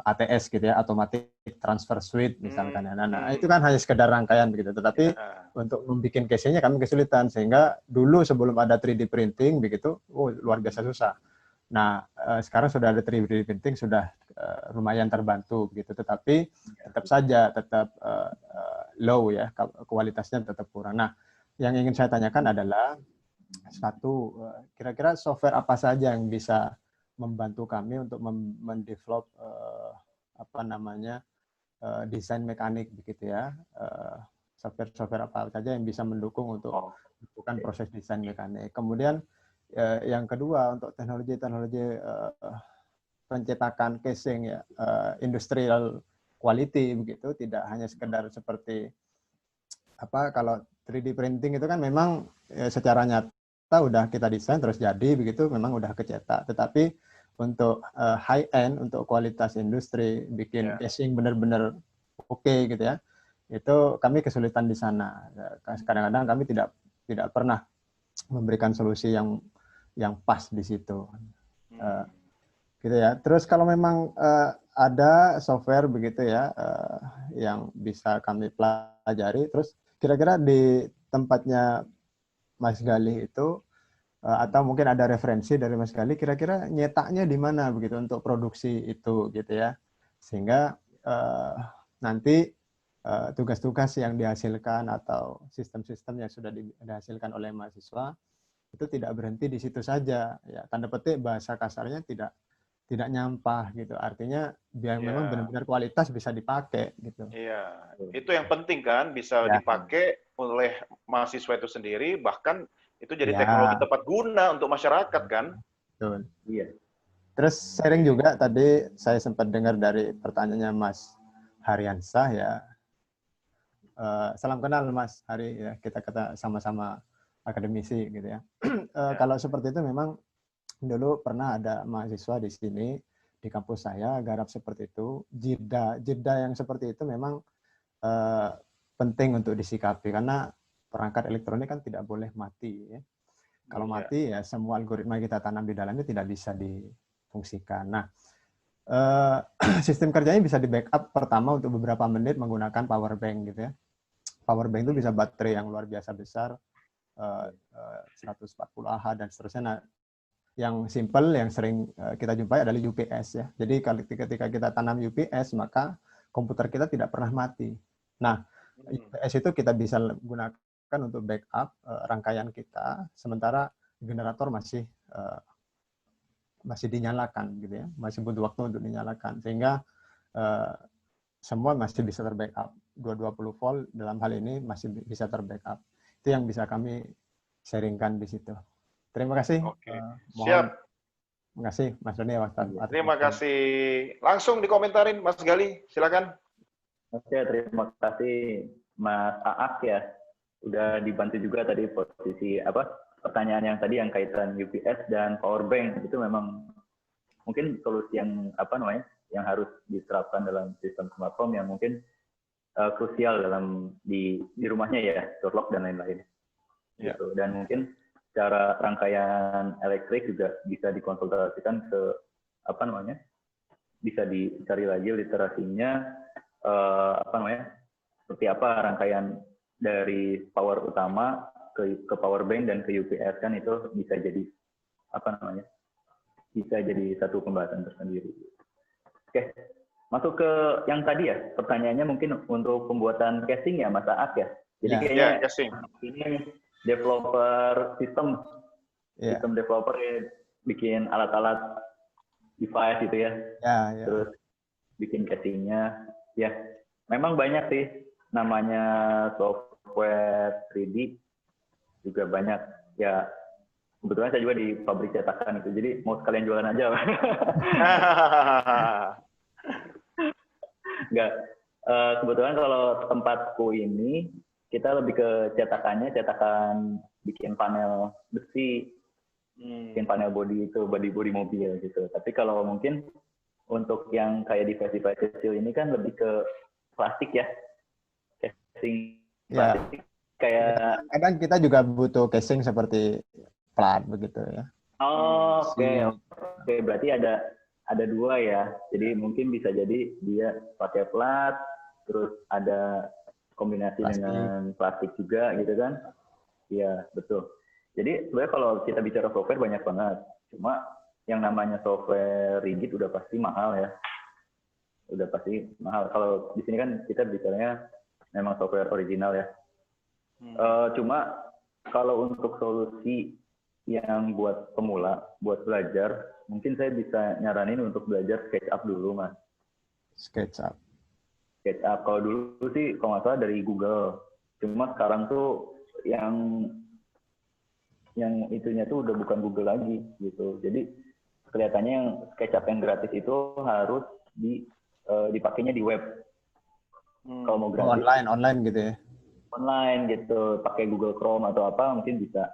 ATS gitu ya, Automatic Transfer Suite misalkan. Nah, itu kan hanya sekedar rangkaian begitu. Tetapi untuk membuat casingnya kami kesulitan, sehingga dulu sebelum ada 3D printing begitu, luar biasa susah. Nah, sekarang sudah ada 3D printing, sudah lumayan terbantu begitu. Tetapi tetap low ya, kualitasnya tetap kurang. Nah, yang ingin saya tanyakan adalah kira-kira software apa saja yang bisa membantu kami untuk mendevelop desain mekanik begitu ya. Software apa saja yang bisa mendukung untuk melakukan proses desain mekanik. Kemudian yang kedua, untuk teknologi pencetakan casing ya, industrial quality begitu, tidak hanya sekedar seperti kalau 3D printing itu kan memang secara nyata udah kita desain terus jadi begitu, memang udah kecetak. Tetapi untuk high end, untuk kualitas industri, bikin casing benar-benar oke gitu ya, itu kami kesulitan di sana. Kadang-kadang kami tidak pernah memberikan solusi yang pas di situ. Gitu ya. Terus kalau memang ada software begitu ya yang bisa kami pelajari, terus kira-kira di tempatnya Mas Gali itu atau mungkin ada referensi dari Mas Gali, kira-kira nyetaknya di mana begitu untuk produksi itu gitu ya, sehingga nanti tugas-tugas yang dihasilkan atau sistem-sistem yang sudah dihasilkan oleh mahasiswa itu tidak berhenti di situ saja ya, tanda petik bahasa kasarnya tidak nyampah gitu, artinya biar memang benar-benar kualitas bisa dipakai gitu. Iya, itu yang penting kan, bisa dipakai oleh mahasiswa itu sendiri, bahkan itu jadi teknologi tepat guna untuk masyarakat kan. Betul. Iya. Terus sharing juga tadi saya sempat dengar dari pertanyaannya Mas Haryansa ya. Salam kenal Mas Hari ya, kita sama-sama akademisi gitu ya. Kalau seperti itu memang dulu pernah ada mahasiswa di sini di kampus saya garap seperti itu. Jeda yang seperti itu memang penting untuk disikapi karena perangkat elektronik kan tidak boleh mati. Ya. Kalau mati ya semua algoritma kita tanam di dalamnya tidak bisa difungsikan. Nah, sistem kerjanya bisa di backup pertama untuk beberapa menit menggunakan power bank gitu ya. Power bank itu bisa baterai yang luar biasa besar, 140 Ah dan seterusnya. Nah, yang simple yang sering kita jumpai adalah UPS ya. Jadi ketika kita tanam UPS maka komputer kita tidak pernah mati. Nah, UPS itu kita bisa gunakan untuk backup rangkaian kita, sementara generator masih dinyalakan gitu ya, masih butuh waktu untuk dinyalakan sehingga semua masih bisa terbackup. 220 volt dalam hal ini masih bisa terbackup. Itu yang bisa kami sharingkan di situ. Terima kasih. Oke. Siap. Terima kasih Mas Doni. Terima kasih. Langsung dikomentarin Mas Gali, silakan. Oke, terima kasih Mas Aak ya. Udah dibantu juga tadi posisi pertanyaan yang tadi yang kaitan UPS dan power bank itu memang mungkin solusi yang yang harus diterapkan dalam sistem smart home yang mungkin krusial dalam di rumahnya ya, door lock dan lain-lain. Yeah. Gitu. Dan mungkin cara rangkaian elektrik juga bisa dikonsultasikan ke bisa dicari lagi literasinya seperti apa rangkaian dari power utama ke power bank dan ke UPS kan itu bisa jadi bisa jadi satu pembahasan tersendiri. Oke, masuk ke yang tadi ya, pertanyaannya mungkin untuk pembuatan casing ya Mas Aak ya. Jadi kayaknya casing ini developer sistem developer bikin alat-alat device gitu ya. Terus bikin casingnya ya. Memang banyak sih namanya software 3D juga banyak ya. Kebetulan saya juga di pabrik cetakan itu, jadi mau sekalian jualan aja. Enggak. Kebetulan kalau tempatku ini kita lebih ke cetakan bikin panel besi, bikin panel body body mobil gitu. Tapi kalau mungkin untuk yang kayak device kecil ini kan lebih ke plastik ya, casing plastik kayak. Kadang kita juga butuh casing seperti plat begitu ya. Oke, berarti ada dua ya. Jadi mungkin bisa jadi dia pakai plat, terus ada kombinasi dengan plastik juga gitu kan. Iya, betul. Jadi sebenarnya kalau kita bicara software banyak banget. Cuma yang namanya software rigid udah pasti mahal ya. Udah pasti mahal. Kalau di sini kan kita bicaranya memang software original ya. Cuma kalau untuk solusi yang buat pemula, buat belajar, mungkin saya bisa nyaranin untuk belajar SketchUp dulu, Mas. SketchUp. Kalau dulu sih, kalau nggak salah dari Google. Cuma sekarang tuh yang itunya tuh udah bukan Google lagi, gitu. Jadi kelihatannya yang SketchUp yang gratis itu harus dipakainya di web. Kalau mau gratis. Online gitu ya? Online gitu, pakai Google Chrome atau apa mungkin bisa.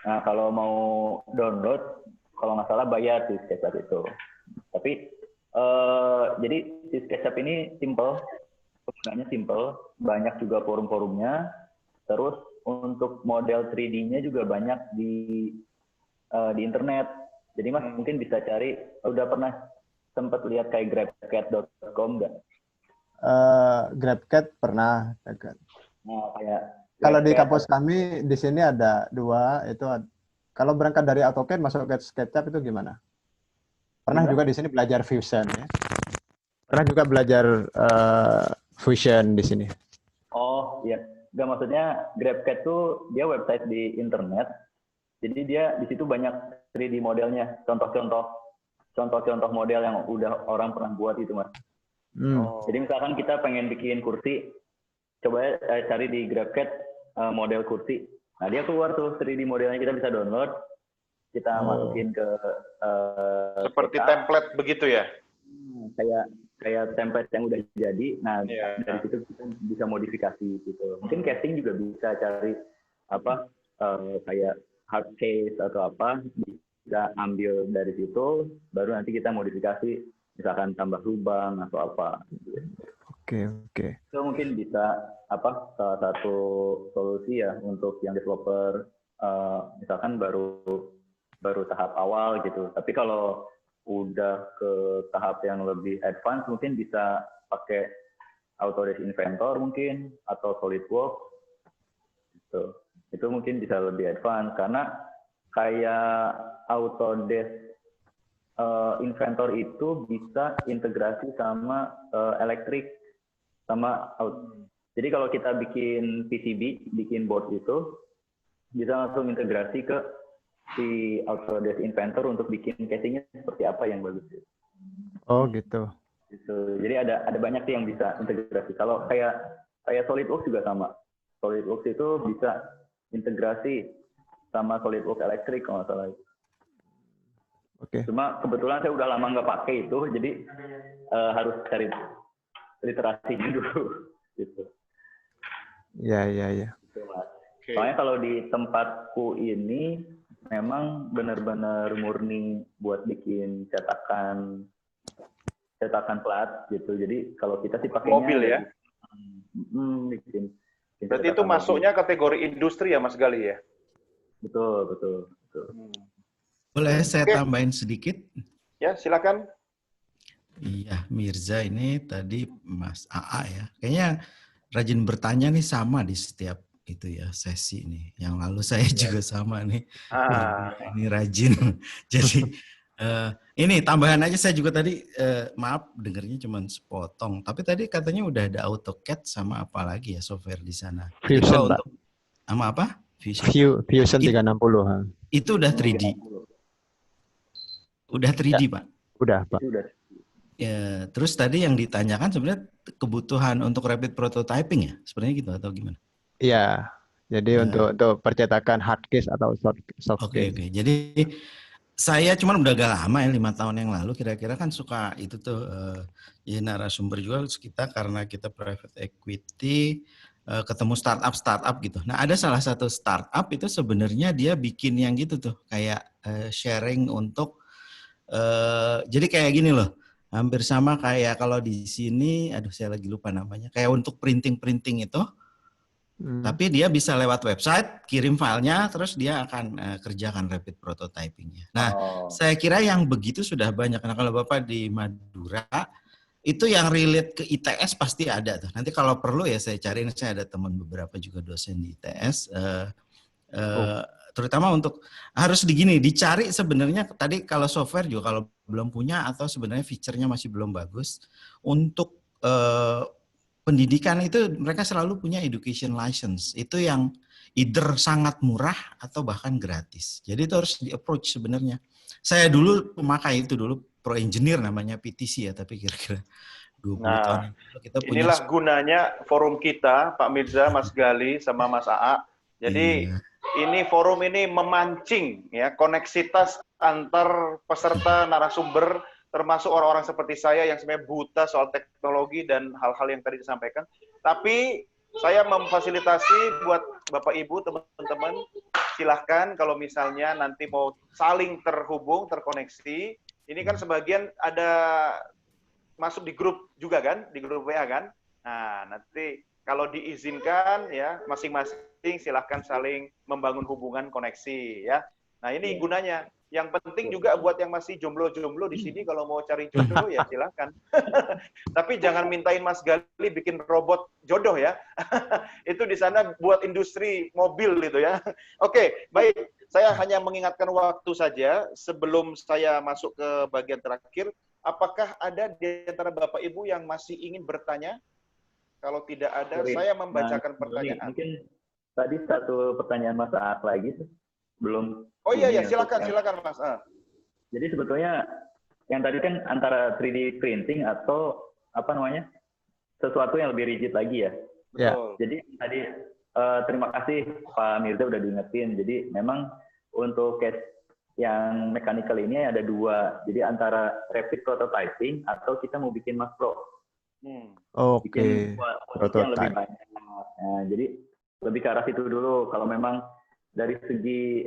Nah, kalau mau download, kalau nggak salah bayar di SketchUp itu. Tapi, jadi di SketchUp ini simple, penggunaannya simple, banyak juga forum-forumnya. Terus untuk model 3D-nya juga banyak di internet. Jadi Mas mungkin bisa cari, udah pernah sempat lihat kayak grabcat.com nggak? GrabCAD pernah. Nah, kayak kalau di kampus kami di sini ada dua, itu kalau berangkat dari AutoCAD masuk ke SketchUp itu gimana? Pernah juga di sini belajar Fusion ya. Pernah juga belajar Fusion di sini. Oh iya, nggak maksudnya GrabCAD tuh dia website di internet. Jadi dia di situ banyak 3D modelnya, contoh-contoh model yang udah orang pernah buat itu Mas. Jadi misalkan kita pengen bikin kursi, coba cari di GrabCAD model kursi. Nah dia keluar tuh 3D modelnya, kita bisa download, kita masukin ke seperti template begitu ya? Kayak template yang udah jadi. Nah dari situ kita bisa modifikasi gitu. Mungkin casing juga bisa cari kayak hard case atau apa, kita ambil dari situ, baru nanti kita modifikasi, misalkan tambah lubang atau apa. Oke. Itu mungkin bisa salah satu solusi ya untuk yang developer misalkan baru tahap awal gitu. Tapi kalau udah ke tahap yang lebih advance, mungkin bisa pakai Autodesk Inventor mungkin atau SolidWorks. Itu mungkin bisa lebih advance karena kayak Autodesk Inventor itu bisa integrasi sama elektrik sama jadi kalau kita bikin PCB, bikin board itu bisa langsung integrasi ke si Autodesk Inventor untuk bikin casingnya seperti apa yang bagus. Oh gitu. Jadi ada banyak sih yang bisa integrasi. Kalau kayak SolidWorks juga sama. SolidWorks itu bisa integrasi sama SolidWorks elektrik kalau nggak salah. Oke. Cuma kebetulan saya udah lama nggak pakai itu, jadi harus cari literasinya dulu. Gitu. Iya. Gitu, Mas. Soalnya kalau di tempatku ini memang benar-benar murni buat bikin cetakan plat gitu. Jadi kalau kita sih pakainya mobil ya. Bikin Berarti itu masuknya kategori industri ya Mas Gali ya? Betul. Boleh saya tambahin sedikit? Ya, silakan. Iya, Mirza ini tadi Mas AA ya. Kayaknya rajin bertanya nih sama di setiap itu ya sesi ini. Yang lalu saya juga sama nih. Ini rajin. Jadi ini tambahan aja saya juga tadi maaf dengarnya cuma sepotong. Tapi tadi katanya udah ada AutoCAD sama apa lagi ya software di sana. Fusion, Pak. Sama apa? Fusion 360. Itu udah 3D. Udah 3D, Pak. Udah, Pak. Ya, terus tadi yang ditanyakan sebenarnya kebutuhan untuk rapid prototyping ya? Sebenarnya gitu atau gimana? Iya. Jadi untuk percetakan hard case atau soft case. Oke. Jadi saya cuman udah agak lama ya, 5 tahun yang lalu kira-kira kan suka itu tuh ya narasumber juga kita karena kita private equity ketemu startup gitu. Nah, ada salah satu startup itu sebenarnya dia bikin yang gitu tuh kayak sharing untuk jadi kayak gini loh. Hampir sama kayak kalau di sini, aduh saya lagi lupa namanya, kayak untuk printing itu. Tapi dia bisa lewat website, kirim filenya, terus dia akan kerjakan rapid prototyping-nya. Nah, saya kira yang begitu sudah banyak. Karena kalau Bapak di Madura, itu yang relate ke ITS pasti ada tuh. Nanti kalau perlu ya saya cariin, saya ada teman beberapa juga dosen di ITS. Terutama untuk harus dicari sebenarnya tadi kalau software juga kalau belum punya atau sebenarnya fiturnya masih belum bagus untuk pendidikan itu mereka selalu punya education license itu yang either sangat murah atau bahkan gratis. Jadi itu harus di approach sebenarnya. Saya dulu pemakai itu dulu pro engineer namanya PTC ya, tapi kira-kira 20 tahun kita punya. Inilah gunanya forum kita, Pak Mirza, Mas Gali, sama Mas AA. Jadi ini forum ini memancing ya koneksitas antar peserta narasumber, termasuk orang-orang seperti saya yang sebenarnya buta soal teknologi dan hal-hal yang tadi disampaikan. Tapi saya memfasilitasi buat Bapak Ibu, teman-teman, silahkan kalau misalnya nanti mau saling terhubung, terkoneksi. Ini kan sebagian ada masuk di grup juga kan, di grup WA kan. Nah, nanti kalau diizinkan ya masing-masing silahkan saling membangun hubungan koneksi ya. Nah ini gunanya. Yang penting juga buat yang masih jomblo-jomblo di sini kalau mau cari jodoh ya silahkan. Tapi jangan mintain Mas Gali bikin robot jodoh ya. Itu di sana buat industri mobil gitu ya. Oke, baik. Saya hanya mengingatkan waktu saja sebelum saya masuk ke bagian terakhir. Apakah ada di antara Bapak Ibu yang masih ingin bertanya? Kalau tidak ada, saya membacakan pertanyaan. Mungkin tadi satu pertanyaan Mas Aat lagi belum. Oh iya, silakan Mas. Jadi sebetulnya yang tadi kan antara 3D printing atau apa namanya sesuatu yang lebih rigid lagi ya. Betul. Jadi tadi terima kasih Pak Mirza udah diingetin. Jadi memang untuk case yang mechanical ini ada dua. Jadi antara rapid prototyping atau kita mau bikin mass pro. Oke. Yang lebih banyak. Nah, jadi lebih ke arah situ dulu. Kalau memang dari segi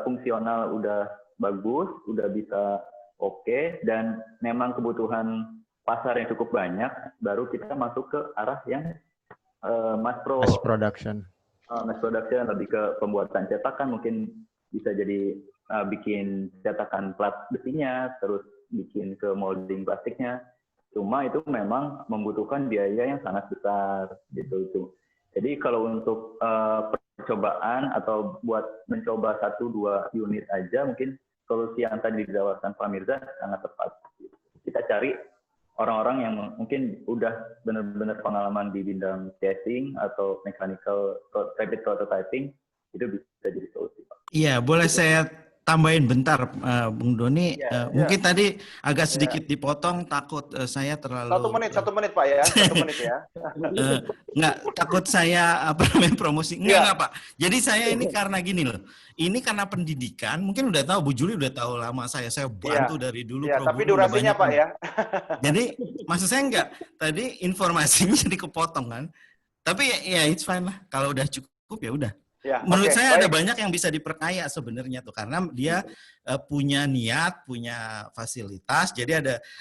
fungsional udah bagus, udah bisa oke, dan memang kebutuhan pasar yang cukup banyak, baru kita masuk ke arah yang mass production, lebih ke pembuatan cetakan, mungkin bisa jadi bikin cetakan plat besinya, terus bikin ke molding plastiknya. Cuma itu memang membutuhkan biaya yang sangat besar gitu. Jadi kalau untuk percobaan atau buat mencoba 1-2 unit aja, mungkin solusi yang tadi ditawarkan Pak Mirza sangat tepat. Kita cari orang-orang yang mungkin udah benar-benar pengalaman di bidang casing atau mechanical rapid prototyping, itu bisa jadi solusi. Iya, boleh saya tambahin bentar, Bung Doni. Mungkin tadi agak sedikit dipotong, takut saya terlalu... 1 menit Pak ya, 1 menit ya. Nggak, takut saya promosi. Enggak Pak. Jadi saya ini karena gini loh, ini karena pendidikan, mungkin udah tahu, Bu Juli udah tahu lama saya bantu dari dulu. Tapi durasinya Pak ya. Jadi maksud saya enggak, tadi informasinya jadi kepotong kan. Tapi ya it's fine lah, kalau udah cukup ya udah. Ya, menurut saya ada banyak yang bisa diperkaya sebenarnya tuh, karena dia punya niat, punya fasilitas. Jadi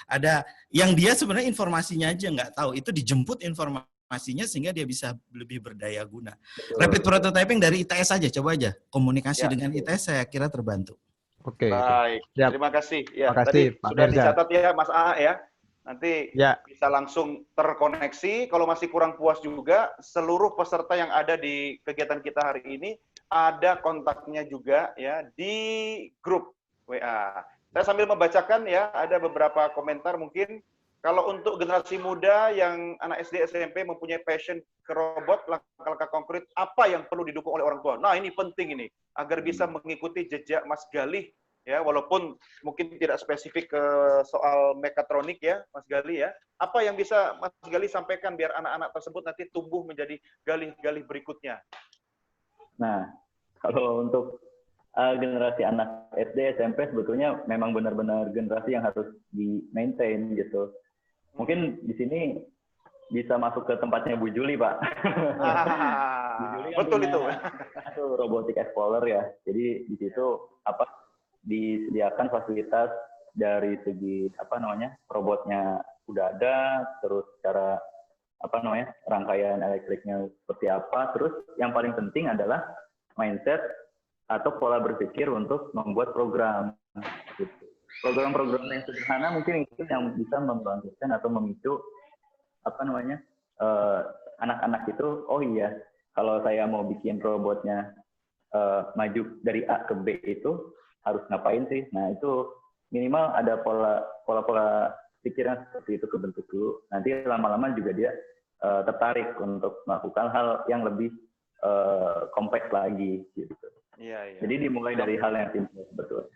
ada yang dia sebenarnya informasinya aja nggak tahu, itu dijemput informasinya sehingga dia bisa lebih berdaya guna. Rapid prototyping dari ITS aja, coba aja komunikasi dengan ITS, saya kira terbantu. Oke. Baik, terima kasih. Ya, terima kasih, tadi sudah dicatat ya Mas AA ya. Nanti bisa langsung terkoneksi. Kalau masih kurang puas juga, seluruh peserta yang ada di kegiatan kita hari ini ada kontaknya juga ya di grup WA. Saya sambil membacakan ya, ada beberapa komentar mungkin. Kalau untuk generasi muda yang anak SD SMP mempunyai passion ke robot, langkah-langkah konkret apa yang perlu didukung oleh orang tua? Nah, ini penting ini agar bisa mengikuti jejak Mas Galih. Ya, walaupun mungkin tidak spesifik ke soal mekatronik ya, Mas Galih ya. Apa yang bisa Mas Galih sampaikan biar anak-anak tersebut nanti tumbuh menjadi galih-galih berikutnya? Nah, kalau untuk generasi anak SD, SMP sebetulnya memang benar-benar generasi yang harus di-maintain gitu. Mungkin di sini bisa masuk ke tempatnya Bu Juli, Pak. Bu Juli betul itu. Itu robotic explorer ya. Jadi di situ disediakan fasilitas dari segi robotnya udah ada, terus cara rangkaian elektriknya seperti apa, terus yang paling penting adalah mindset atau pola berpikir untuk membuat program gitu. Program-program yang sederhana mungkin itu yang bisa membangkitkan atau memicu anak-anak itu, oh iya, kalau saya mau bikin robotnya maju dari A ke B itu harus ngapain sih? Nah, itu minimal ada pola pikiran seperti itu kebentuk dulu. Nanti lama-lama juga dia tertarik untuk melakukan hal yang lebih kompleks lagi gitu. Iya. Jadi dimulai dari hal yang simpel, betul.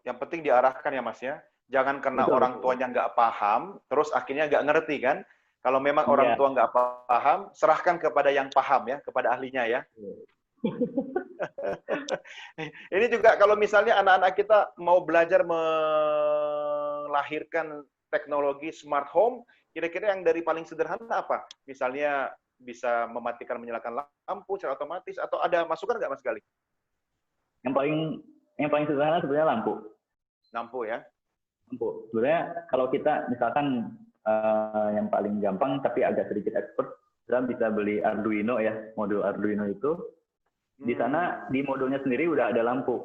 Yang penting diarahkan ya Mas ya. Jangan karena orang tuanya nggak paham, terus akhirnya nggak ngerti kan. Kalau memang orang tua nggak paham, serahkan kepada yang paham ya, kepada ahlinya ya. Ini juga kalau misalnya anak-anak kita mau belajar melahirkan teknologi smart home, kira-kira yang dari paling sederhana apa? Misalnya bisa mematikan menyalakan lampu secara otomatis, atau ada masukan nggak Mas Galih? Yang paling sederhana sebenarnya lampu. Lampu ya. Lampu. Sebenarnya kalau kita misalkan yang paling gampang tapi agak sedikit expert, kita bisa beli Arduino ya, modul Arduino itu. Di sana di modulnya sendiri udah ada lampu.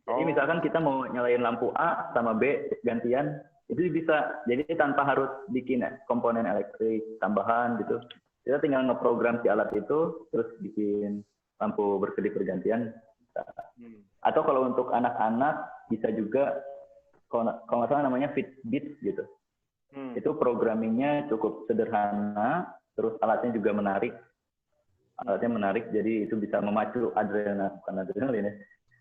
Jadi misalkan kita mau nyalain lampu A sama B gantian, itu bisa. Jadi tanpa harus bikin komponen elektrik tambahan gitu. Kita tinggal ngeprogram si alat itu, terus bikin lampu berkedip bergantian. Atau kalau untuk anak-anak bisa juga, kalau nggak salah namanya Fitbit gitu. Itu programmingnya cukup sederhana, terus alatnya juga menarik. Jadi itu bisa memacu adrenalin ya,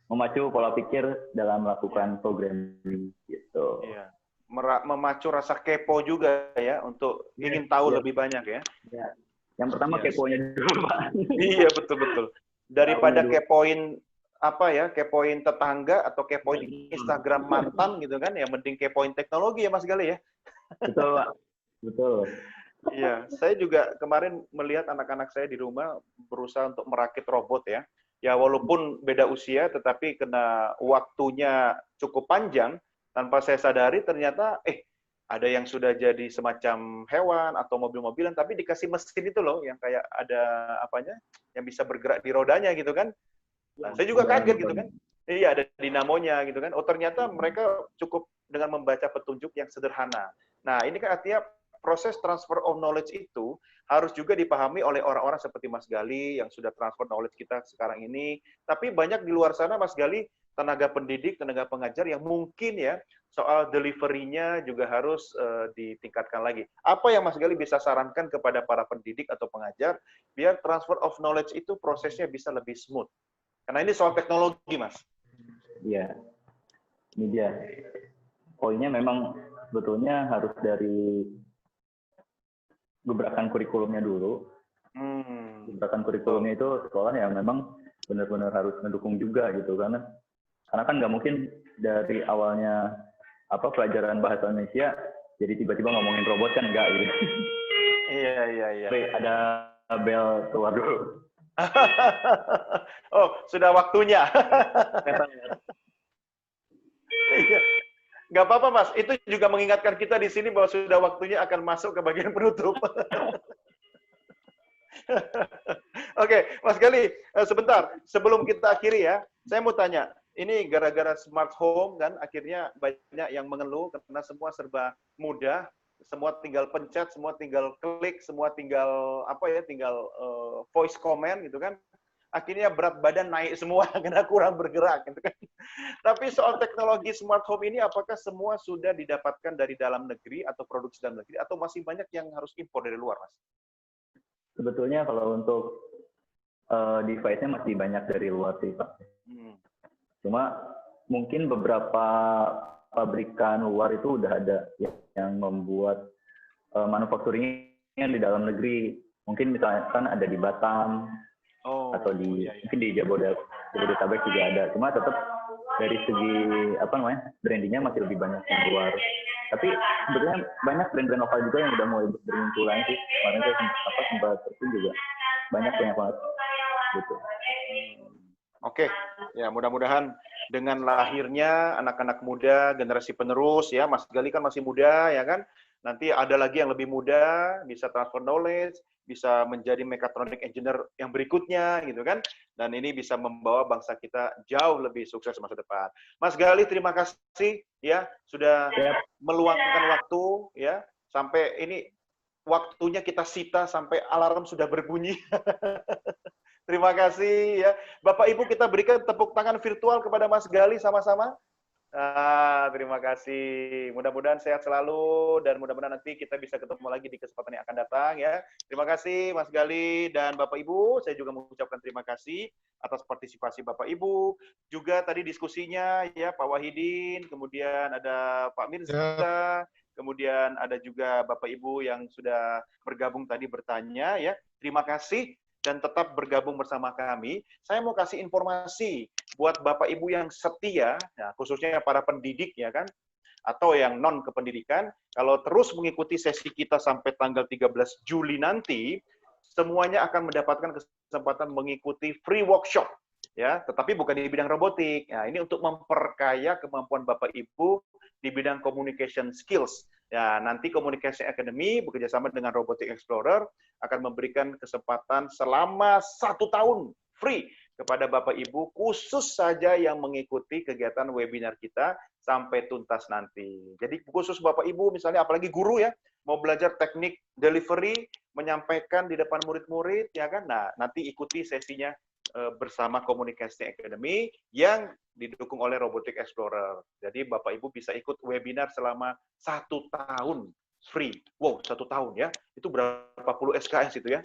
memacu pola pikir dalam melakukan programming gitu. Iya. Memacu rasa kepo juga ya, untuk ingin tahu lebih banyak ya. Yang pertama keponya dulu Pak. Iya betul. Daripada kepoin kepoin tetangga atau kepoin Instagram mantan gitu kan, ya mending kepoin teknologi ya Mas Galih ya. Betul Pak, betul. Iya, saya juga kemarin melihat anak-anak saya di rumah berusaha untuk merakit robot ya. ya walaupun beda usia, tetapi kena waktunya cukup panjang, tanpa saya sadari ternyata, ada yang sudah jadi semacam hewan atau mobil-mobilan, tapi dikasih mesin itu loh, yang kayak ada apanya, yang bisa bergerak di rodanya gitu kan. Nah, saya juga kaget gitu kan. Iya, ada dinamonya gitu kan. Oh, ternyata mereka cukup dengan membaca petunjuk yang sederhana. Nah, ini kan artinya proses transfer of knowledge itu harus juga dipahami oleh orang-orang seperti Mas Gali yang sudah transfer knowledge kita sekarang ini. Tapi banyak di luar sana, Mas Gali, tenaga pendidik, tenaga pengajar yang mungkin ya soal delivery-nya juga harus ditingkatkan lagi. Apa yang Mas Gali bisa sarankan kepada para pendidik atau pengajar biar transfer of knowledge itu prosesnya bisa lebih smooth? Karena ini soal teknologi, Mas. Iya, ini dia. Poinnya memang sebetulnya harus dari gebrakan kurikulumnya dulu. Gebrakan kurikulumnya itu sekolah yang memang benar-benar harus mendukung juga gitu, karena kan nggak mungkin dari awalnya pelajaran bahasa Indonesia jadi tiba-tiba ngomongin robot kan nggak gitu. Iya. Ada bel keluar dulu. Oh, sudah waktunya. Iya. Nggak apa-apa, Mas. Itu juga mengingatkan kita di sini bahwa sudah waktunya akan masuk ke bagian penutup. Oke, Mas Gali, sebentar. Sebelum kita akhiri ya, saya mau tanya. Ini gara-gara smart home kan, akhirnya banyak yang mengeluh karena semua serba mudah. Semua tinggal pencet, semua tinggal klik, semua tinggal tinggal voice comment gitu kan. Akhirnya berat badan naik semua karena kurang bergerak gitu kan. Tapi soal teknologi smart home ini apakah semua sudah didapatkan dari dalam negeri atau produksi dalam negeri atau masih banyak yang harus impor dari luar, Mas? Sebetulnya kalau untuk device-nya masih banyak dari luar sih, Pak. Cuma mungkin beberapa pabrikan luar itu udah ada yang membuat manufacturing-nya di dalam negeri. Mungkin misalkan ada di Batam, atau mungkin di Jabodetabek juga ada. Cuma tetap dari segi brandingnya masih lebih banyak yang luar. Tapi sebetulnya banyak brand-brand lokal juga yang udah mulai bermunculan sih. Kemarin saya sempat terus juga banyak banget gitu. Oke, ya mudah-mudahan dengan lahirnya anak-anak muda, generasi penerus ya, Mas Gali kan masih muda ya kan, nanti ada lagi yang lebih muda, bisa transfer knowledge, bisa menjadi mechatronic engineer yang berikutnya gitu kan, dan ini bisa membawa bangsa kita jauh lebih sukses masa depan. Mas Gali, terima kasih ya sudah meluangkan waktu ya, sampai ini waktunya kita sita sampai alarm sudah berbunyi. Terima kasih ya. Bapak Ibu, kita berikan tepuk tangan virtual kepada Mas Gali sama-sama. Terima kasih. Mudah-mudahan sehat selalu dan mudah-mudahan nanti kita bisa ketemu lagi di kesempatan yang akan datang ya. Terima kasih Mas Gali dan Bapak Ibu. Saya juga mengucapkan terima kasih atas partisipasi Bapak Ibu. Juga tadi diskusinya ya Pak Wahidin, kemudian ada Pak Mirza, kemudian ada juga Bapak Ibu yang sudah bergabung tadi bertanya ya. Terima kasih. Dan tetap bergabung bersama kami. Saya mau kasih informasi buat Bapak Ibu yang setia, ya, khususnya para pendidik ya kan, atau yang non kependidikan, kalau terus mengikuti sesi kita sampai tanggal 13 Juli nanti, semuanya akan mendapatkan kesempatan mengikuti free workshop, ya, tetapi bukan di bidang robotik. Nah, ini untuk memperkaya kemampuan Bapak Ibu di bidang communication skills. Ya, nanti Communication Academy bekerjasama dengan Robotic Explorer akan memberikan kesempatan selama 1 tahun free kepada Bapak Ibu, khusus saja yang mengikuti kegiatan webinar kita sampai tuntas nanti. Jadi khusus Bapak Ibu, misalnya apalagi guru ya, mau belajar teknik delivery, menyampaikan di depan murid-murid, ya kan? Nah, nanti ikuti sesinya bersama Communication Academy yang didukung oleh Robotic Explorer. Jadi Bapak Ibu bisa ikut webinar selama 1 tahun free. Wow, 1 tahun ya. Itu berapa puluh SKS itu ya.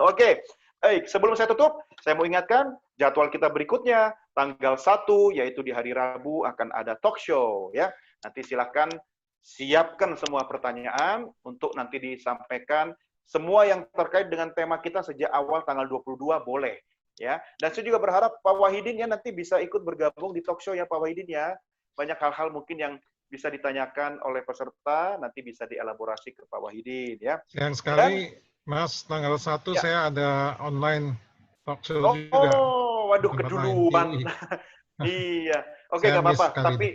Oke. Baik, sebelum saya tutup, saya mau ingatkan jadwal kita berikutnya tanggal 1 yaitu di hari Rabu akan ada talk show ya. Nanti silakan siapkan semua pertanyaan untuk nanti disampaikan semua yang terkait dengan tema kita sejak awal tanggal 22 boleh. Ya, dan saya juga berharap Pak Wahidin ya nanti bisa ikut bergabung di talk show ya Pak Wahidin ya. Banyak hal-hal mungkin yang bisa ditanyakan oleh peserta, nanti bisa dielaborasi ke Pak Wahidin ya. Sayang sekali, Mas, tanggal 1 ya. Saya ada online talk show juga. Oh, Oh, waduh, Tempat keduluan. lain. Iya. Oke, Saya nggak miss apa-apa. sekali nih.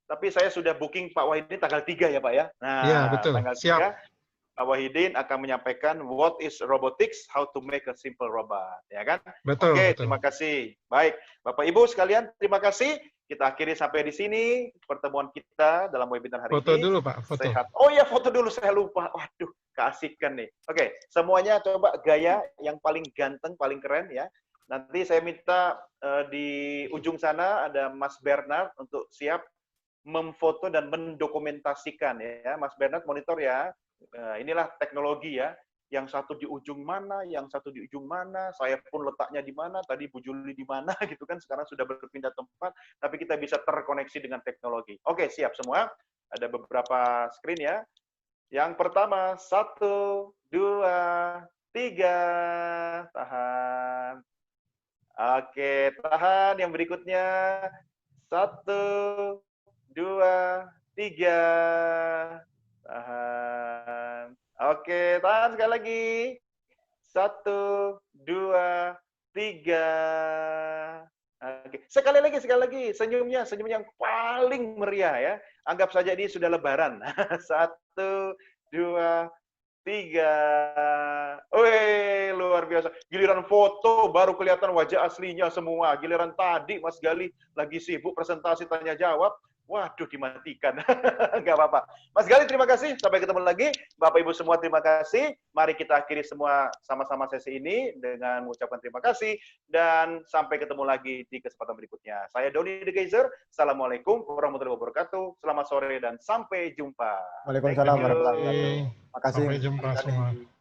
Tapi saya sudah booking Pak Wahidin tanggal 3 ya, Pak ya. Iya, Nah, betul. tanggal Siap. 3 Pak Wahidin akan menyampaikan what is robotics, how to make a simple robot, ya kan? Betul, Oke, betul. terima kasih. Baik, Bapak Ibu sekalian, terima kasih. Kita akhiri sampai di sini pertemuan kita dalam webinar hari Foto ini. dulu, Pak. Foto. Sehat. Oh iya, foto dulu, saya lupa. Waduh, keasikan nih. Oke, semuanya coba gaya yang paling ganteng, paling keren ya. Nanti saya minta di ujung sana ada Mas Bernard untuk siap memfoto dan mendokumentasikan ya. Mas Bernard monitor ya. Inilah teknologi ya. Yang satu di ujung mana, yang satu di ujung mana, saya pun letaknya di mana, tadi Bu Juli di mana gitu kan, sekarang sudah berpindah tempat, tapi kita bisa terkoneksi dengan teknologi. Oke, siap semua. Ada beberapa screen ya. Yang pertama, 1, 2, 3. Tahan. Oke, tahan. Yang berikutnya, 1, 2, 3. Tahan. Oke, tahan sekali lagi. 1, 2, 3. Oke, sekali lagi. Senyum yang paling meriah ya. Anggap saja ini sudah lebaran. 1, 2, 3. Wih, luar biasa. Giliran foto baru kelihatan wajah aslinya semua. Giliran tadi Mas Gali lagi sibuk presentasi tanya jawab. Waduh, dimatikan. Nggak apa-apa. Mas Gali, terima kasih. Sampai ketemu lagi. Bapak Ibu semua, terima kasih. Mari kita akhiri semua sama-sama sesi ini dengan mengucapkan terima kasih. Dan sampai ketemu lagi di kesempatan berikutnya. Saya Doni The Geyser. Assalamualaikum warahmatullahi wabarakatuh. Selamat sore dan sampai jumpa. Waalaikumsalam warahmatullahi wabarakatuh. Sampai Terima kasih. jumpa semua.